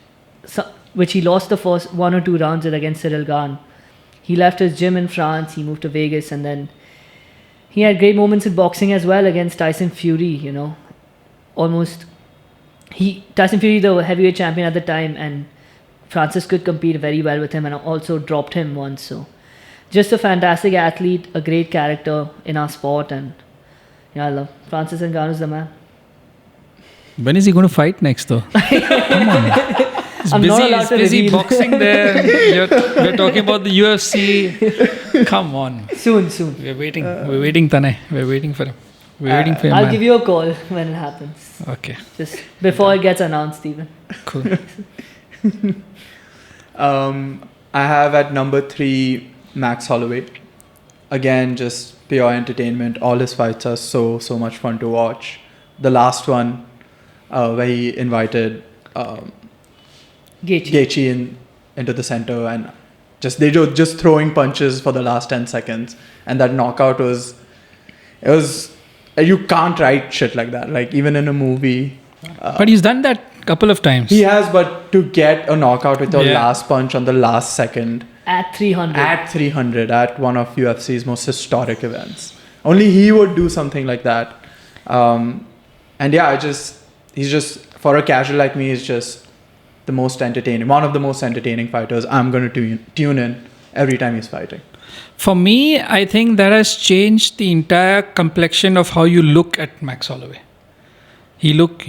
which he lost the first 1 or 2 rounds with against Cyril Gane. He left his gym in France, he moved to Vegas, and then he had great moments in boxing as well against Tyson Fury, Tyson Fury, the heavyweight champion at the time, and Francis could compete very well with him and also dropped him once. So just a fantastic athlete, a great character in our sport, and I love Francis Ngannou's the man. When is he going to fight next, though? Come on. He's I'm not allowed he's to busy reveal. boxing there. We're talking about the UFC. Come on. Soon. We're waiting. We're waiting, Tanay. We're waiting for him. We're waiting for him, I'll man. give you a call when it happens. Okay, Just before it gets announced, even. cool. I have at number 3 Max Holloway. Again, just pure entertainment. All his fights are so much fun to watch. The last one, where he invited Gaethje into the center, and they were just throwing punches for the last 10 seconds, and that knockout was you can't write shit like that, like even in a movie. But he's done that a couple of times. He has, but to get a knockout with the last punch on the last second at 300 at one of UFC's most historic events, only he would do something like that. And yeah, he's just, for a casual like me, he's just one of the most entertaining fighters. I'm going to tune in every time he's fighting. For me, I think that has changed the entire complexion of how you look at Max Holloway. He looked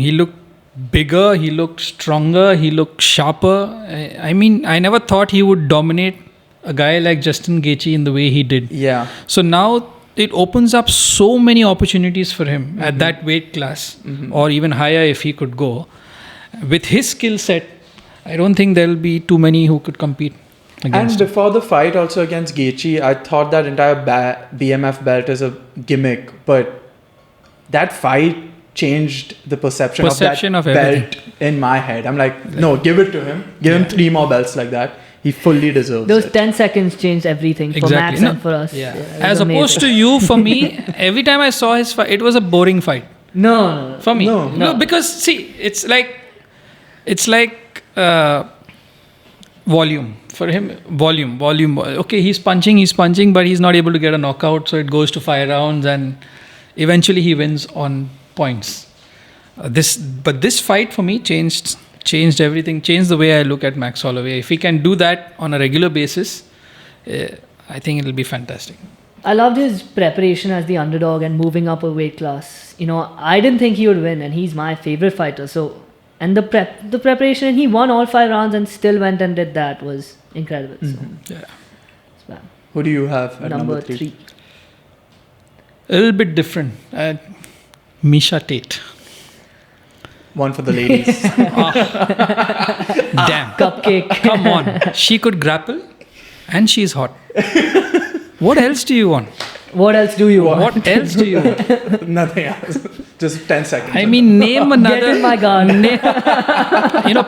bigger, he looked stronger, he looked sharper. I mean, I never thought he would dominate a guy like Justin Gaethje in the way he did. Yeah. So now it opens up so many opportunities for him at that weight class, or even higher if he could go. With his skill set, I don't think there will be too many who could compete against him. Before the fight also against Gaethje, I thought that entire BMF belt is a gimmick, but that fight changed the perception of that belt in my head. I'm like, no, give it to him. Give him 3 more belts like that. He fully deserves Those it. 10 seconds changed everything for Max and for us. Yeah. As opposed to you, for me, every time I saw his fight, it was a boring fight. No. For me. No. Because see, it's like volume. For him, volume. Okay, he's punching, but he's not able to get a knockout, so it goes to 5 rounds, and eventually he wins on points. This fight for me changed everything, changed the way I look at Max Holloway. If he can do that on a regular basis, I think it'll be fantastic. I loved his preparation as the underdog and moving up a weight class. I didn't think he would win, and he's my favorite fighter. So, and the preparation, and he won all 5 rounds and still went and did that, was incredible. So, Yeah. Who do you have at number 3? A little bit different. Misha Tate. One for the ladies. Damn. Cupcake. Come on. She could grapple and she's hot. What else do you want? What else do you want? What else do you want? Nothing else. Just 10 seconds. I mean, name another. Get in my garden.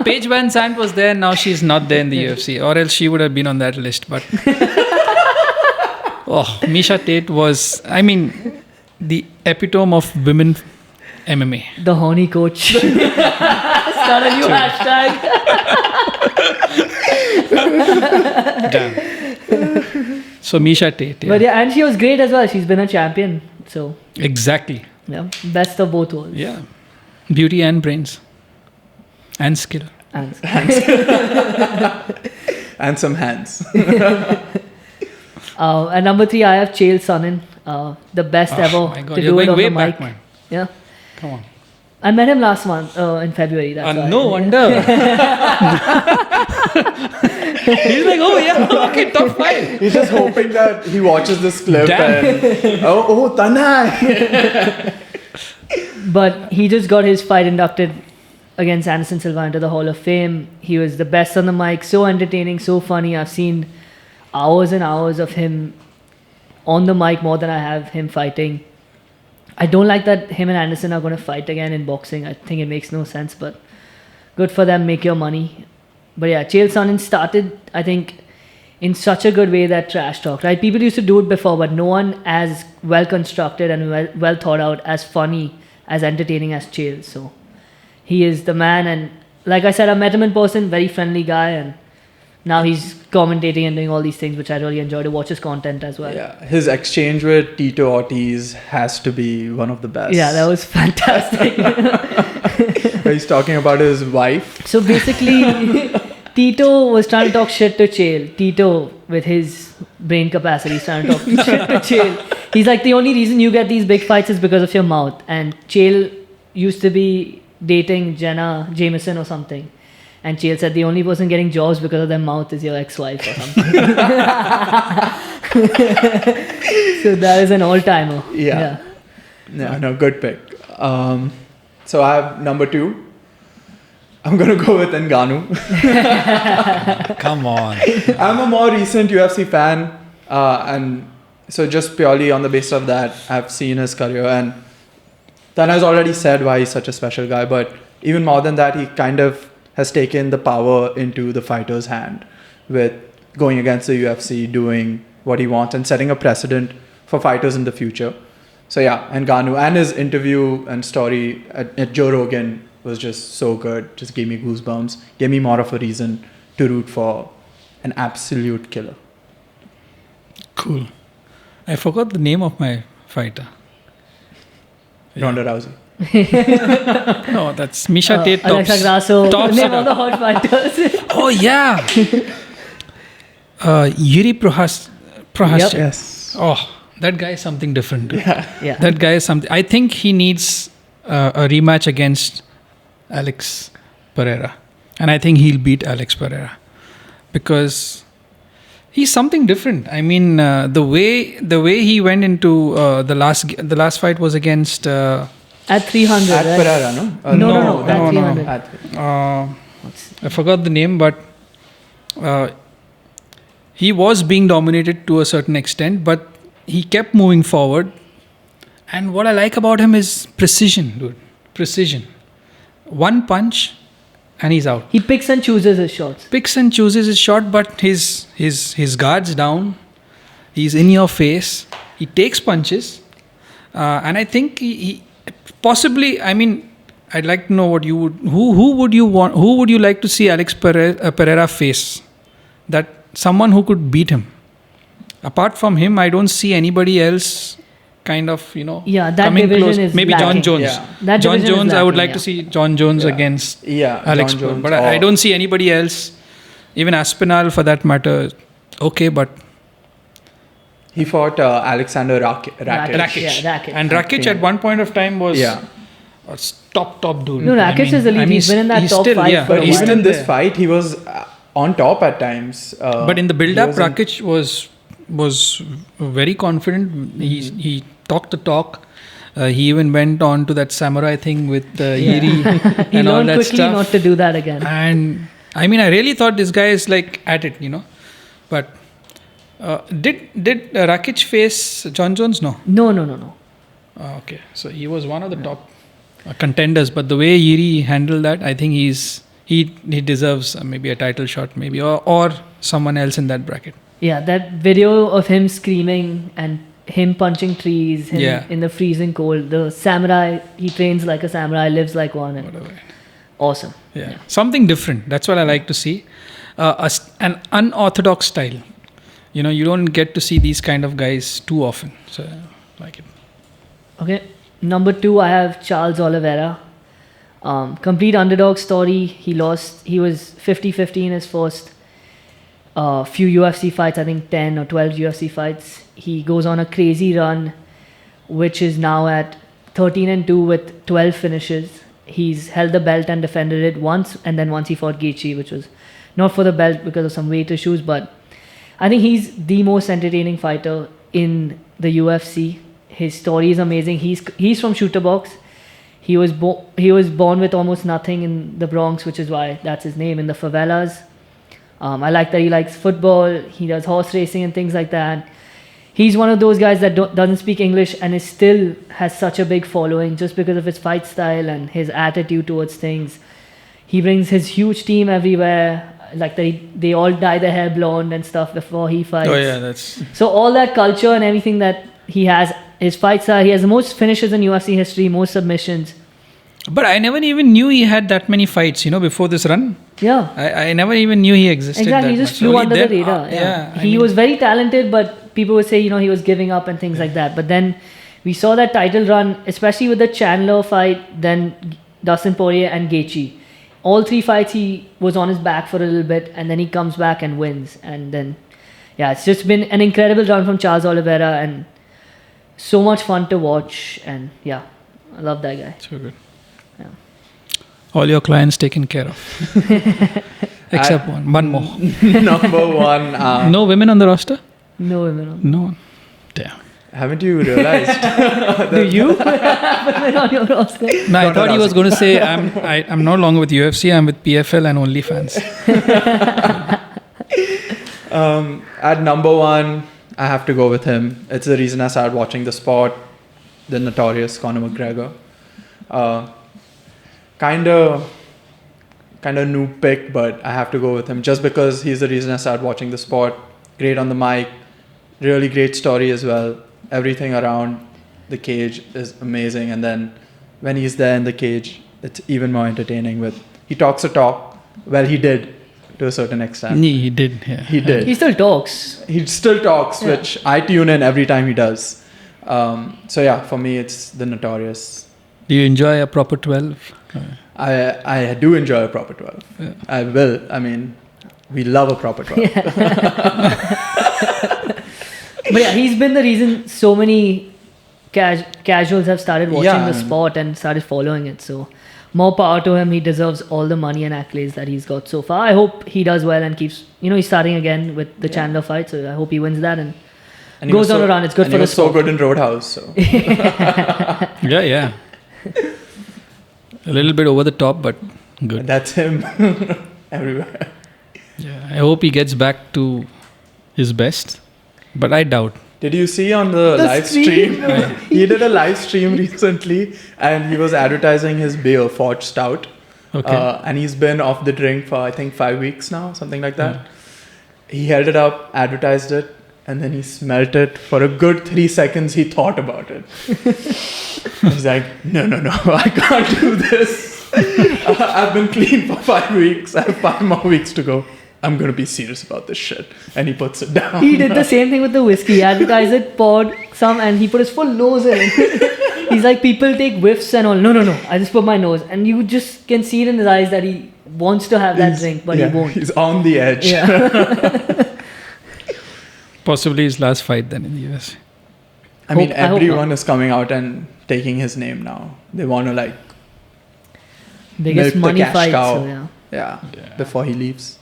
Paige Van Sant was there. Now she's not there in the UFC. Or else she would have been on that list. But Misha Tate was, the epitome of women MMA. The horny coach. Start a new hashtag. Damn. So Misha Tate. Yeah. But yeah, and she was great as well. She's been a champion. So Exactly. yeah, best of both worlds. Yeah. Beauty and brains. And skill. And And some hands. at number 3, I have Chael Sonnen. The best ever My God, to you're do it going on way the back, mic. man. Yeah. Come on. I met him last month in February. That's why. No wonder. He's like, oh yeah, okay, top 5. He's just hoping that he watches this clip Damn. and Tanai. But he just got his fight inducted against Anderson Silva into the Hall of Fame. He was the best on the mic, so entertaining, so funny. I've seen hours and hours of him on the mic more than I have him fighting. I don't like that him and Anderson are going to fight again in boxing. I think it makes no sense, but good for them, make your money. But yeah, Chael Sonnen started, I think, in such a good way that trash talk, right? People used to do it before, but no one as well constructed and well thought out, as funny, as entertaining as Chael. So he is the man, and like I said, I met him in person, very friendly guy, and now he's commentating and doing all these things, which I really enjoy to watch his content as well. Yeah, his exchange with Tito Ortiz has to be one of the best. Yeah, that was fantastic. He's talking about his wife. So basically, Tito was trying to talk shit to Chael. Tito, with his brain capacity, is trying to talk shit to Chael. He's like, the only reason you get these big fights is because of your mouth. And Chael used to be dating Jenna Jameson or something. And Chael said the only person getting jobs because of their mouth is your ex-wife or something. So that is an all-timer. Yeah. No, good pick. So I have number 2. I'm going to go with Ngannou. Come on. I'm a more recent UFC fan, and so just purely on the basis of that, I've seen his career, and Tana's already said why he's such a special guy, but even more than that, he kind of has taken the power into the fighter's hand with going against the UFC, doing what he wants, and setting a precedent for fighters in the future. So yeah, Ngannou, and his interview and story at Joe Rogan was just so good. Just gave me goosebumps. Gave me more of a reason to root for an absolute killer. Cool. I forgot the name of my fighter. Ronda Rousey. No, that's Misha Tate. Alexa Grasso. Tops Name all the hot fighters. Oh yeah. Yuri Prohaska. Yes. Oh, that guy is something different. Yeah. That guy is something. I think he needs a rematch against Alex Pereira, and I think he'll beat Alex Pereira because he's something different. I mean, the way he went into the last fight was against At 300. At right? Pereira, no? No. At no. 300. At I forgot the name, but he was being dominated to a certain extent, but he kept moving forward. And what I like about him is precision, dude. Precision. One punch, and he's out. He picks and chooses his shots. Picks and chooses his shot, but his guard's down. He's in your face. He takes punches, and I think he possibly. I mean, I'd like to know what you would. Who would you like to see Alex Pereira face? That someone who could beat him. Apart from him, I don't see anybody else. Kind of, Yeah, that coming division close. is Maybe lacking. John Jones. Yeah. That John division is Jones. I would lacking, like to see John Jones against Alex. John Jones, but I don't see anybody else. Even Aspinall, for that matter. Okay, but he fought Alexander Rakic. Rakic. Yeah, Rakic. And Rakic at one point of time was a top dude. No, Rakic is elite. He's been in that top still, 5 yeah, for a But while. even in this there. fight, he was on top at times. But in the build-up, he wasn't- Rakic was very confident. He talked the talk. He even went on to that samurai thing with Yuri He and all learned that quickly stuff. not to do that again. And I mean, I really thought this guy is like at it, But did Rakic face John Jones? No. No. Okay, so he was one of the top contenders. But the way Yuri handled that, I think he deserves maybe a title shot, maybe or someone else in that bracket. Yeah, that video of him screaming and him punching trees in the freezing cold. The samurai, he trains like a samurai, lives like one. And Whatever. awesome. Yeah, something different. That's what I like to see. An unorthodox style. You don't get to see these kind of guys too often. So I like it. Okay. Number 2, I have Charles Oliveira. Complete underdog story. He lost. He was 50-50 in his first few UFC fights. I think 10 or 12 UFC fights. He goes on a crazy run, which is now at 13-2 with 12 finishes. He's held the belt and defended it once, and then once he fought Gaethje, which was not for the belt because of some weight issues, but I think he's the most entertaining fighter in the UFC. His story is amazing. He's from Shooter Box. He was born with almost nothing in the Bronx, which is why that's his name, in the favelas. I like that he likes football. He does horse racing and things like that. He's one of those guys that doesn't speak English and still has such a big following just because of his fight style and his attitude towards things. He brings his huge team everywhere. Like they all dye their hair blonde and stuff before he fights. Oh yeah, that's So all that culture and everything that he has, his fight style, he has the most finishes in UFC history, most submissions. But I never even knew he had that many fights, before this run. Yeah. I never even knew he existed. Exactly, he that just much. flew Only under then- the radar. I He mean, was very talented, but people would say, he was giving up and things like that. But then we saw that title run, especially with the Chandler fight, then Dustin Poirier and Gaethje. All 3 fights he was on his back for a little bit, and then he comes back and wins. And then, it's just been an incredible run from Charles Oliveira, and so much fun to watch. And I love that guy. So good. Yeah. All your clients taken care of. Except one more. Number 1. No women on the roster? No women. No. Damn. Haven't you realized? Do you have on your roster? No, I thought he was going to say, I'm no longer with UFC, I'm with PFL and OnlyFans. At number 1, I have to go with him. It's the reason I started watching the sport. The notorious Conor McGregor. Kind of noob pick, but I have to go with him just because he's the reason I started watching the sport. Great on the mic, really great story as well. Everything around the cage is amazing, and then when he's there in the cage, it's even more entertaining. He talks a talk. Well, he did to a certain extent. He did. Yeah. He did. He still talks. He still talks, which I tune in every time he does. So yeah, for me, it's the notorious. Do you enjoy a proper 12? I do enjoy a proper 12. Yeah. I will. I mean, we love a proper 12. But yeah, he's been the reason so many casuals have started watching the sport and started following it. So more power to him. He deserves all the money and accolades that he's got so far. I hope he does well and keeps, he's starting again with the Chandler fight. So I hope he wins that and goes on a run. It's good for the sport. He was so good in Roadhouse. So. Yeah. A little bit over the top, but good. That's him everywhere. Yeah, I hope he gets back to his best, but I doubt. Did you see on the live stream? He did a live stream recently and he was advertising his beer, Forged Stout. Okay. And he's been off the drink for, I think, 5 weeks now, something like that. He held it up, advertised it, and then he smelt it. For a good 3 seconds, he thought about it. He's like, no, I can't do this. I've been clean for 5 weeks. I have 5 more weeks to go. I'm going to be serious about this shit. And he puts it down. He did the same thing with the whiskey. He advertised it, poured some, and he put his full nose in it. He's like, people take whiffs and all. No. I just put my nose. And you just can see it in his eyes that he wants to have that drink, but he won't. He's on the edge. Yeah. Possibly his last fight then in the US. I mean, everyone is coming out and taking his name now. They want to biggest milk money the cash fight. cow. So Yeah, before he leaves.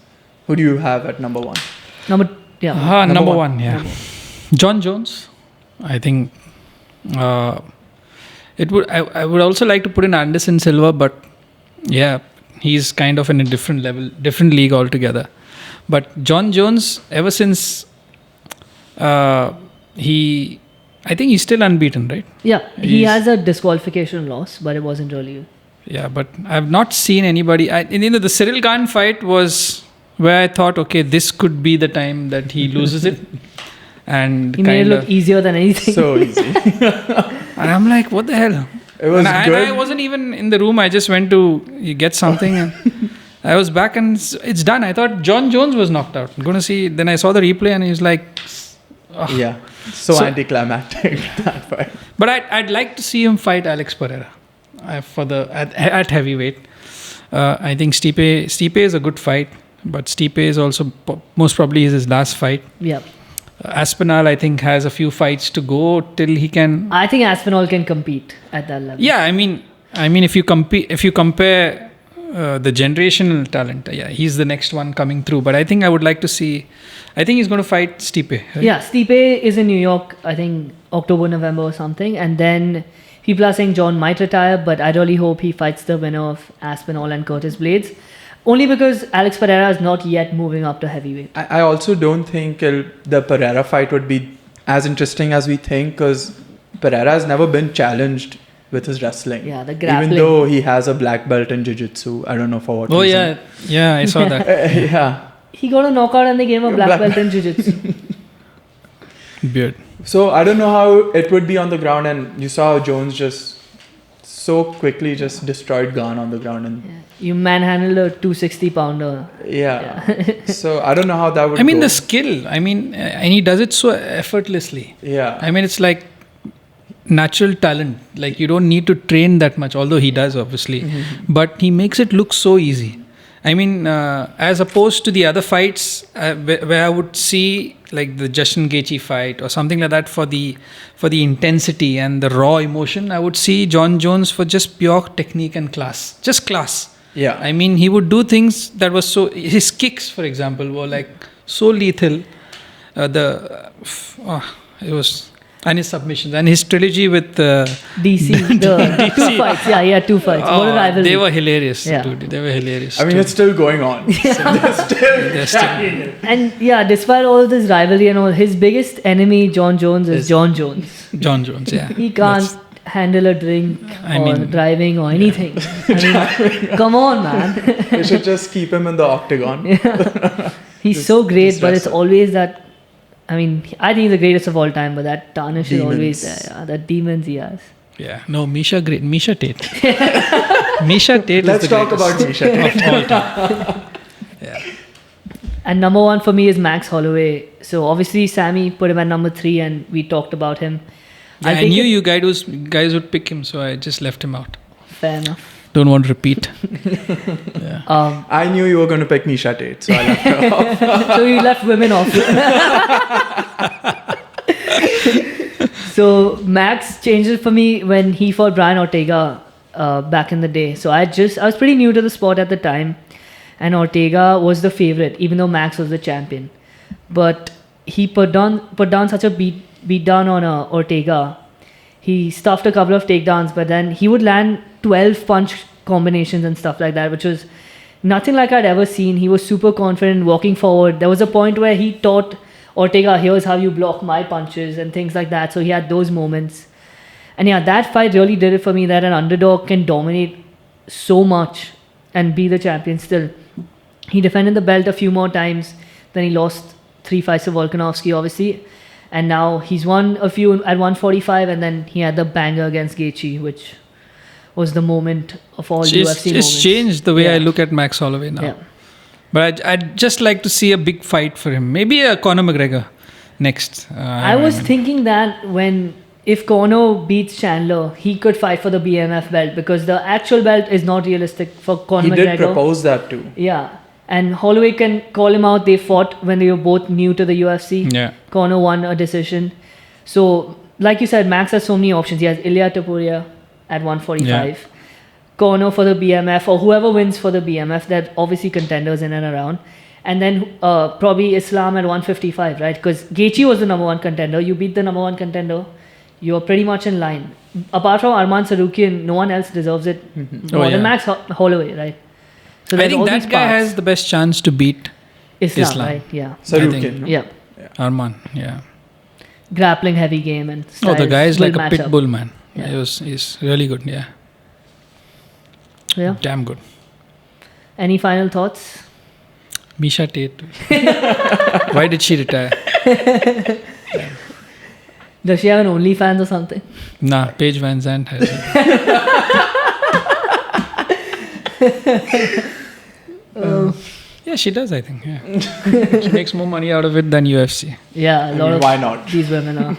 Who do you have at number 1? Number one. John Jones. I think it would. I would also like to put in Anderson Silva, but yeah, he's kind of in a different level, different league altogether. But John Jones, ever since I think he's still unbeaten, right? Yeah, he has a disqualification loss, but it wasn't really. Yeah, but I've not seen anybody. The Cyril Gane fight was where I thought, okay, this could be the time that he loses it. And he made it look easier than anything. So easy. And I'm like, what the hell? It was good. And I wasn't even in the room. I just went to get something and I was back and it's done. I thought John Jones was knocked out. I'm going to see. Then I saw the replay and he was like... Oh. Yeah, so anticlimactic that fight. But I'd like to see him fight Alex Pereira at heavyweight. I think Stipe is a good fight, but Stipe is also most probably his last fight. Yeah. Aspinall, I think, has a few fights to go till he can. I think Aspinall can compete at that level. Yeah, I mean, if you compare the generational talent, he's the next one coming through. But I think I would like to see. I think he's going to fight Stipe. Right? Yeah, Stipe is in New York, I think October, November or something. And then people are saying John might retire, but I really hope he fights the winner of Aspinall and Curtis Blades. Only because Alex Pereira is not yet moving up to heavyweight. I also don't think the Pereira fight would be as interesting as we think, because Pereira has never been challenged with his wrestling. Yeah, the grappling. Even though he has a black belt in jiu-jitsu, I don't know for what reason. Oh yeah, I saw that. Yeah. He got a knockout and they gave him a black belt in jiu-jitsu. Beard. So I don't know how it would be on the ground, and you saw how Jones just so quickly just destroyed Gane on the ground. And you manhandled a 260-pounder. Yeah. So I don't know how that would go. the skill. And he does it so effortlessly. Yeah. It's like natural talent. Like you don't need to train that much, although he does obviously. Mm-hmm. But he makes it look so easy. As opposed to the other fights where I would see like the Justin Gaethje fight or something like that for the intensity and the raw emotion, I would see John Jones for just pure technique and class. Just class. Yeah. He would do things that was so... His kicks, for example, were like so lethal. It was... And his submissions and his trilogy with DC, the 2 fights. Yeah, he had 2 fights. What a rivalry. they were hilarious. Yeah. Dude. They were hilarious. I mean, it's still going on. They're still And yeah, despite all of this rivalry and all, his biggest enemy, John Jones, is John Jones. John Jones. Yeah, He can't handle a drink or driving or anything. I mean, come on, man. We should just keep him in the octagon. He's so great, this but it's wrestler. always that. I mean, I think he's the greatest of all time, but that tarnish is always Demons. there. Yeah, that demons he has. Yeah. No, Misha Tate. Misha Tate. Let's is the talk about greatest Misha. of all time. Yeah. And number 1 for me is Max Holloway. So obviously Sammy put him at number 3, and we talked about him. I think knew you guys would pick him, so I just left him out. Fair enough. Don't want to repeat. I knew you were going to pick Misha Tate, so I left her off. So you left women off. So Max changed it for me when he fought Brian Ortega back in the day. So I was pretty new to the sport at the time, and Ortega was the favorite, even though Max was the champion. But he put down such a beat down on Ortega. He stuffed a couple of takedowns, but then he would land 12 punch combinations and stuff like that, which was nothing like I'd ever seen. He was super confident walking forward. There was a point where he taught Ortega, here's how you block my punches and things like that. So he had those moments. And yeah, that fight really did it for me, that an underdog can dominate so much and be the champion still. He defended the belt a few more times. Then he lost 3 fights to Volkanovski, obviously. And now he's won a few at 145, and then he had the banger against Gaethje, which was the moment of all UFC moments. It's changed the way I Yeah. look at Max Holloway now. Yeah. But I'd just like to see a big fight for him. Maybe a Conor McGregor next. I was thinking that if Conor beats Chandler, he could fight for the BMF belt, because the actual belt is not realistic for Conor He McGregor. did propose that too. Yeah. And Holloway can call him out. They fought when they were both new to the UFC. Yeah. Conor won a decision. So, like you said, Max has so many options. He has Ilya Topuria at 145. Conor for the BMF, or whoever wins for the BMF. They're obviously contenders in and around. And then probably Islam at 155, right? Because Gaethje was the number 1 contender. You beat the number 1 contender, you're pretty much in line. Apart from Arman Sarukian, no one else deserves it more than Max Holloway, right? So I there's think all that these guy parts. has the best chance to beat Islam, right? Yeah. Sarukin, no? Yeah. Arman. Yeah. Grappling heavy game and styles. The guy is will like a match pit up. bull, man. Yeah. He's really good. Yeah. Yeah. Damn good. Any final thoughts? Misha Tate. Why did she retire? Does she have an OnlyFans or something? Nah, Paige Van Zandt has it. Yeah, she does, I think. Yeah. She makes more money out of it than UFC. Yeah, a lot of Why not? these women are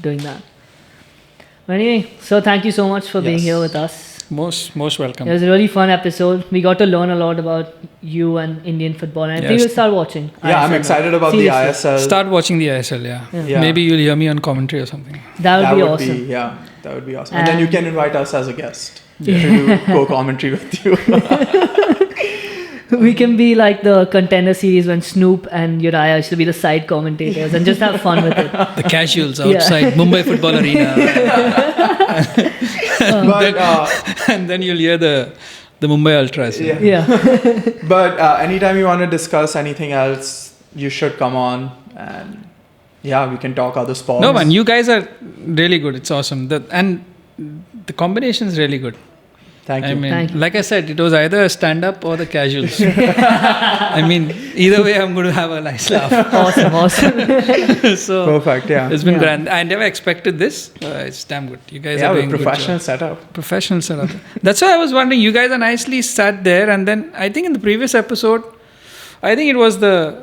doing that. But anyway, so thank you so much for being Yes. here with us. Most welcome. It was a really fun episode. We got to learn a lot about you and Indian football, and I think Yes. we'll start watching. Yeah, I'm ISL. excited about Seriously. the ISL. Start watching the ISL, yeah. Yeah. Maybe you'll hear me on commentary or something. That would be would awesome. that would be awesome. And then you can invite us as a guest to do co-commentary with you. We can be like the contender series when Snoop and Uriah used to be the side commentators and just have fun with it. The casuals outside Mumbai Football Arena. But And then you'll hear the Mumbai Ultras. yeah. Yeah. But anytime you want to discuss anything else, you should come on, and we can talk other sports. No, man, you guys are really good. It's awesome. And the combination is really good. Thank you. I mean, Thank you. like I said, it was either a stand-up or the casuals. I mean, either way, I'm going to have a nice laugh. Awesome. So Perfect. Yeah. it's been Yeah. grand. I never expected this. It's damn good. You guys are with doing good professional job. setup. Professional setup. That's why I was wondering. You guys are nicely sat there, and then I think in the previous episode, I think it was the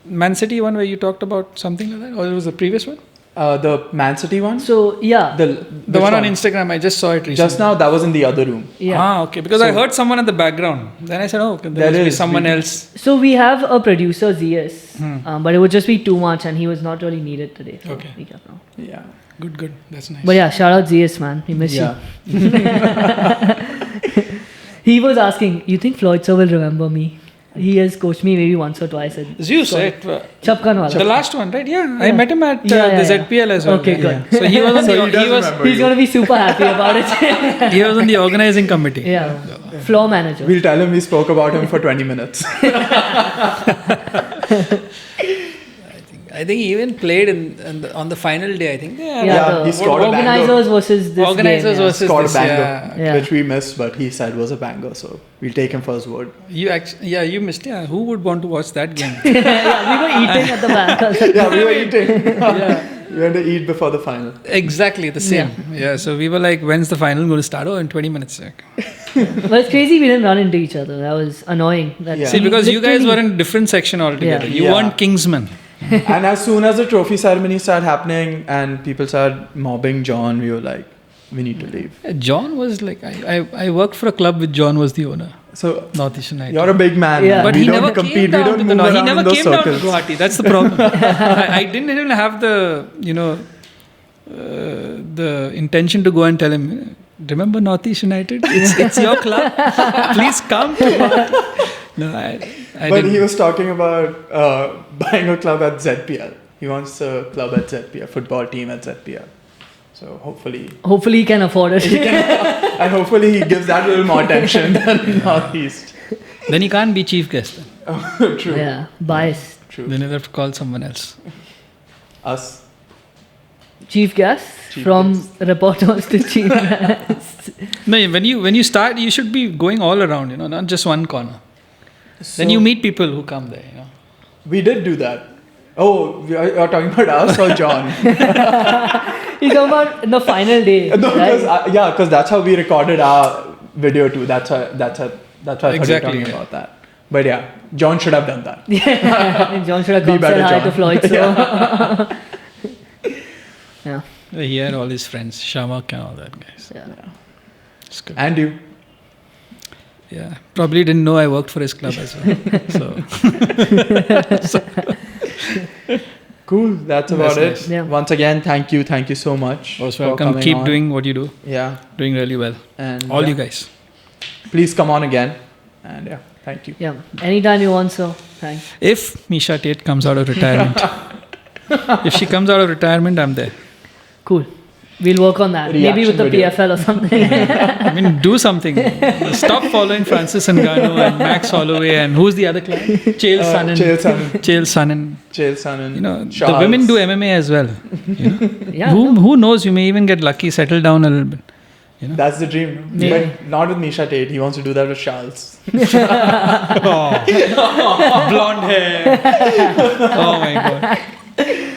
Man City one where you talked about something like that, or it was the previous one. The Man City one. So, yeah. The which one on Instagram. I just saw it recently. Just now, that was in the other room. Yeah. Ah, okay. Because I So- heard someone in the background. Then I said, oh, okay, there There must be is. someone We- else. So we have a producer, ZS, but it would just be too much, and he was not really needed today. So Okay. we kept on. Yeah. Good. That's nice. But yeah, shout out ZS, man. We miss Yeah. you. He was asking, you think Floyd sir will remember me? He has coached me maybe once or twice. Zeus, right? Chapkan wala. The last one, right? Yeah, I Yeah. met him at the ZPL as well. Okay, good. So he was on So he does he was remember He's you. going to be super happy about it. he was on the organizing committee. Yeah. Floor manager. We'll tell him we spoke about him for 20 minutes. I think he even played on the final day. I think. Yeah, the he scored a banger. organizers versus this Organizers game, versus Scored a this, banger, yeah. which we missed, but he said was a banger. So we'll take him for his word. You missed. Yeah, who would want to watch that game? Yeah, we were eating at the back. Yeah, we were eating. We had to eat before the final. Exactly the same. Yeah. So we were like, when's the final going to start? Oh, in 20 minutes. But it's crazy we didn't run into each other. That was annoying. Yeah. See, because you guys literally- were in different section altogether. Yeah. You Yeah. weren't Kingsmen. And as soon as the trophy ceremony started happening and people started mobbing John, we were like, we need to leave. John was like, I worked for a club with John was the owner. So Northeast United. you're a big man. Yeah. man. But we he don't never compete. came We down don't to move the around He in never those came down to circles. Guwahati. That's the problem. I didn't even have the the intention to go and tell him, remember Northeast United? It's your club. Please come to No, I But didn't. he was talking about buying a club at ZPL. He wants a club at ZPL, football team at ZPL. So hopefully, Hopefully he can afford it. and hopefully he gives that a little more attention than Northeast. Then he can't be chief guest. True. Yeah, bias. True. Then he'll have to call someone else. Us. Chief guest Chief from guest. reporters to chief guest. No, when you start, you should be going all around. Not just one corner. Then So you meet people who come there. we did do that. Oh, you're talking about us or John? He's talking about in the final day. No, right? because that's how we recorded our video too. That's why I thought Exactly, you were talking yeah. about that. But yeah, John should have done that. John should have Be come better, said hi John. to Floyd. So. Yeah. He had all his friends, Shamak and all that guys. Yeah. It's good. And you. Yeah, probably didn't know I worked for his club as well. So Cool. That's about it. nice. Yeah. Once again, thank you so much. most for welcome. coming Keep on. doing what you do. Yeah, Doing really well. and All yeah, you guys. please come on again. And yeah, thank you. Yeah. Anytime you want, so thanks. If Misha Tate comes out of retirement, if she comes out of retirement, I'm there. Cool. We'll work on that. Maybe Reaction with the video. PFL or something. I mean, do something. Stop following Francis Ngannou and Max Holloway and who's the other client? Chael Sonnen. Chael Sonnen. Sonnen. The women do MMA as well. Yeah. Who knows? You may even get lucky, settle down a little bit. That's the dream. Maybe. But not with Misha Tate. He wants to do that with Charles. Blonde hair. Oh my god.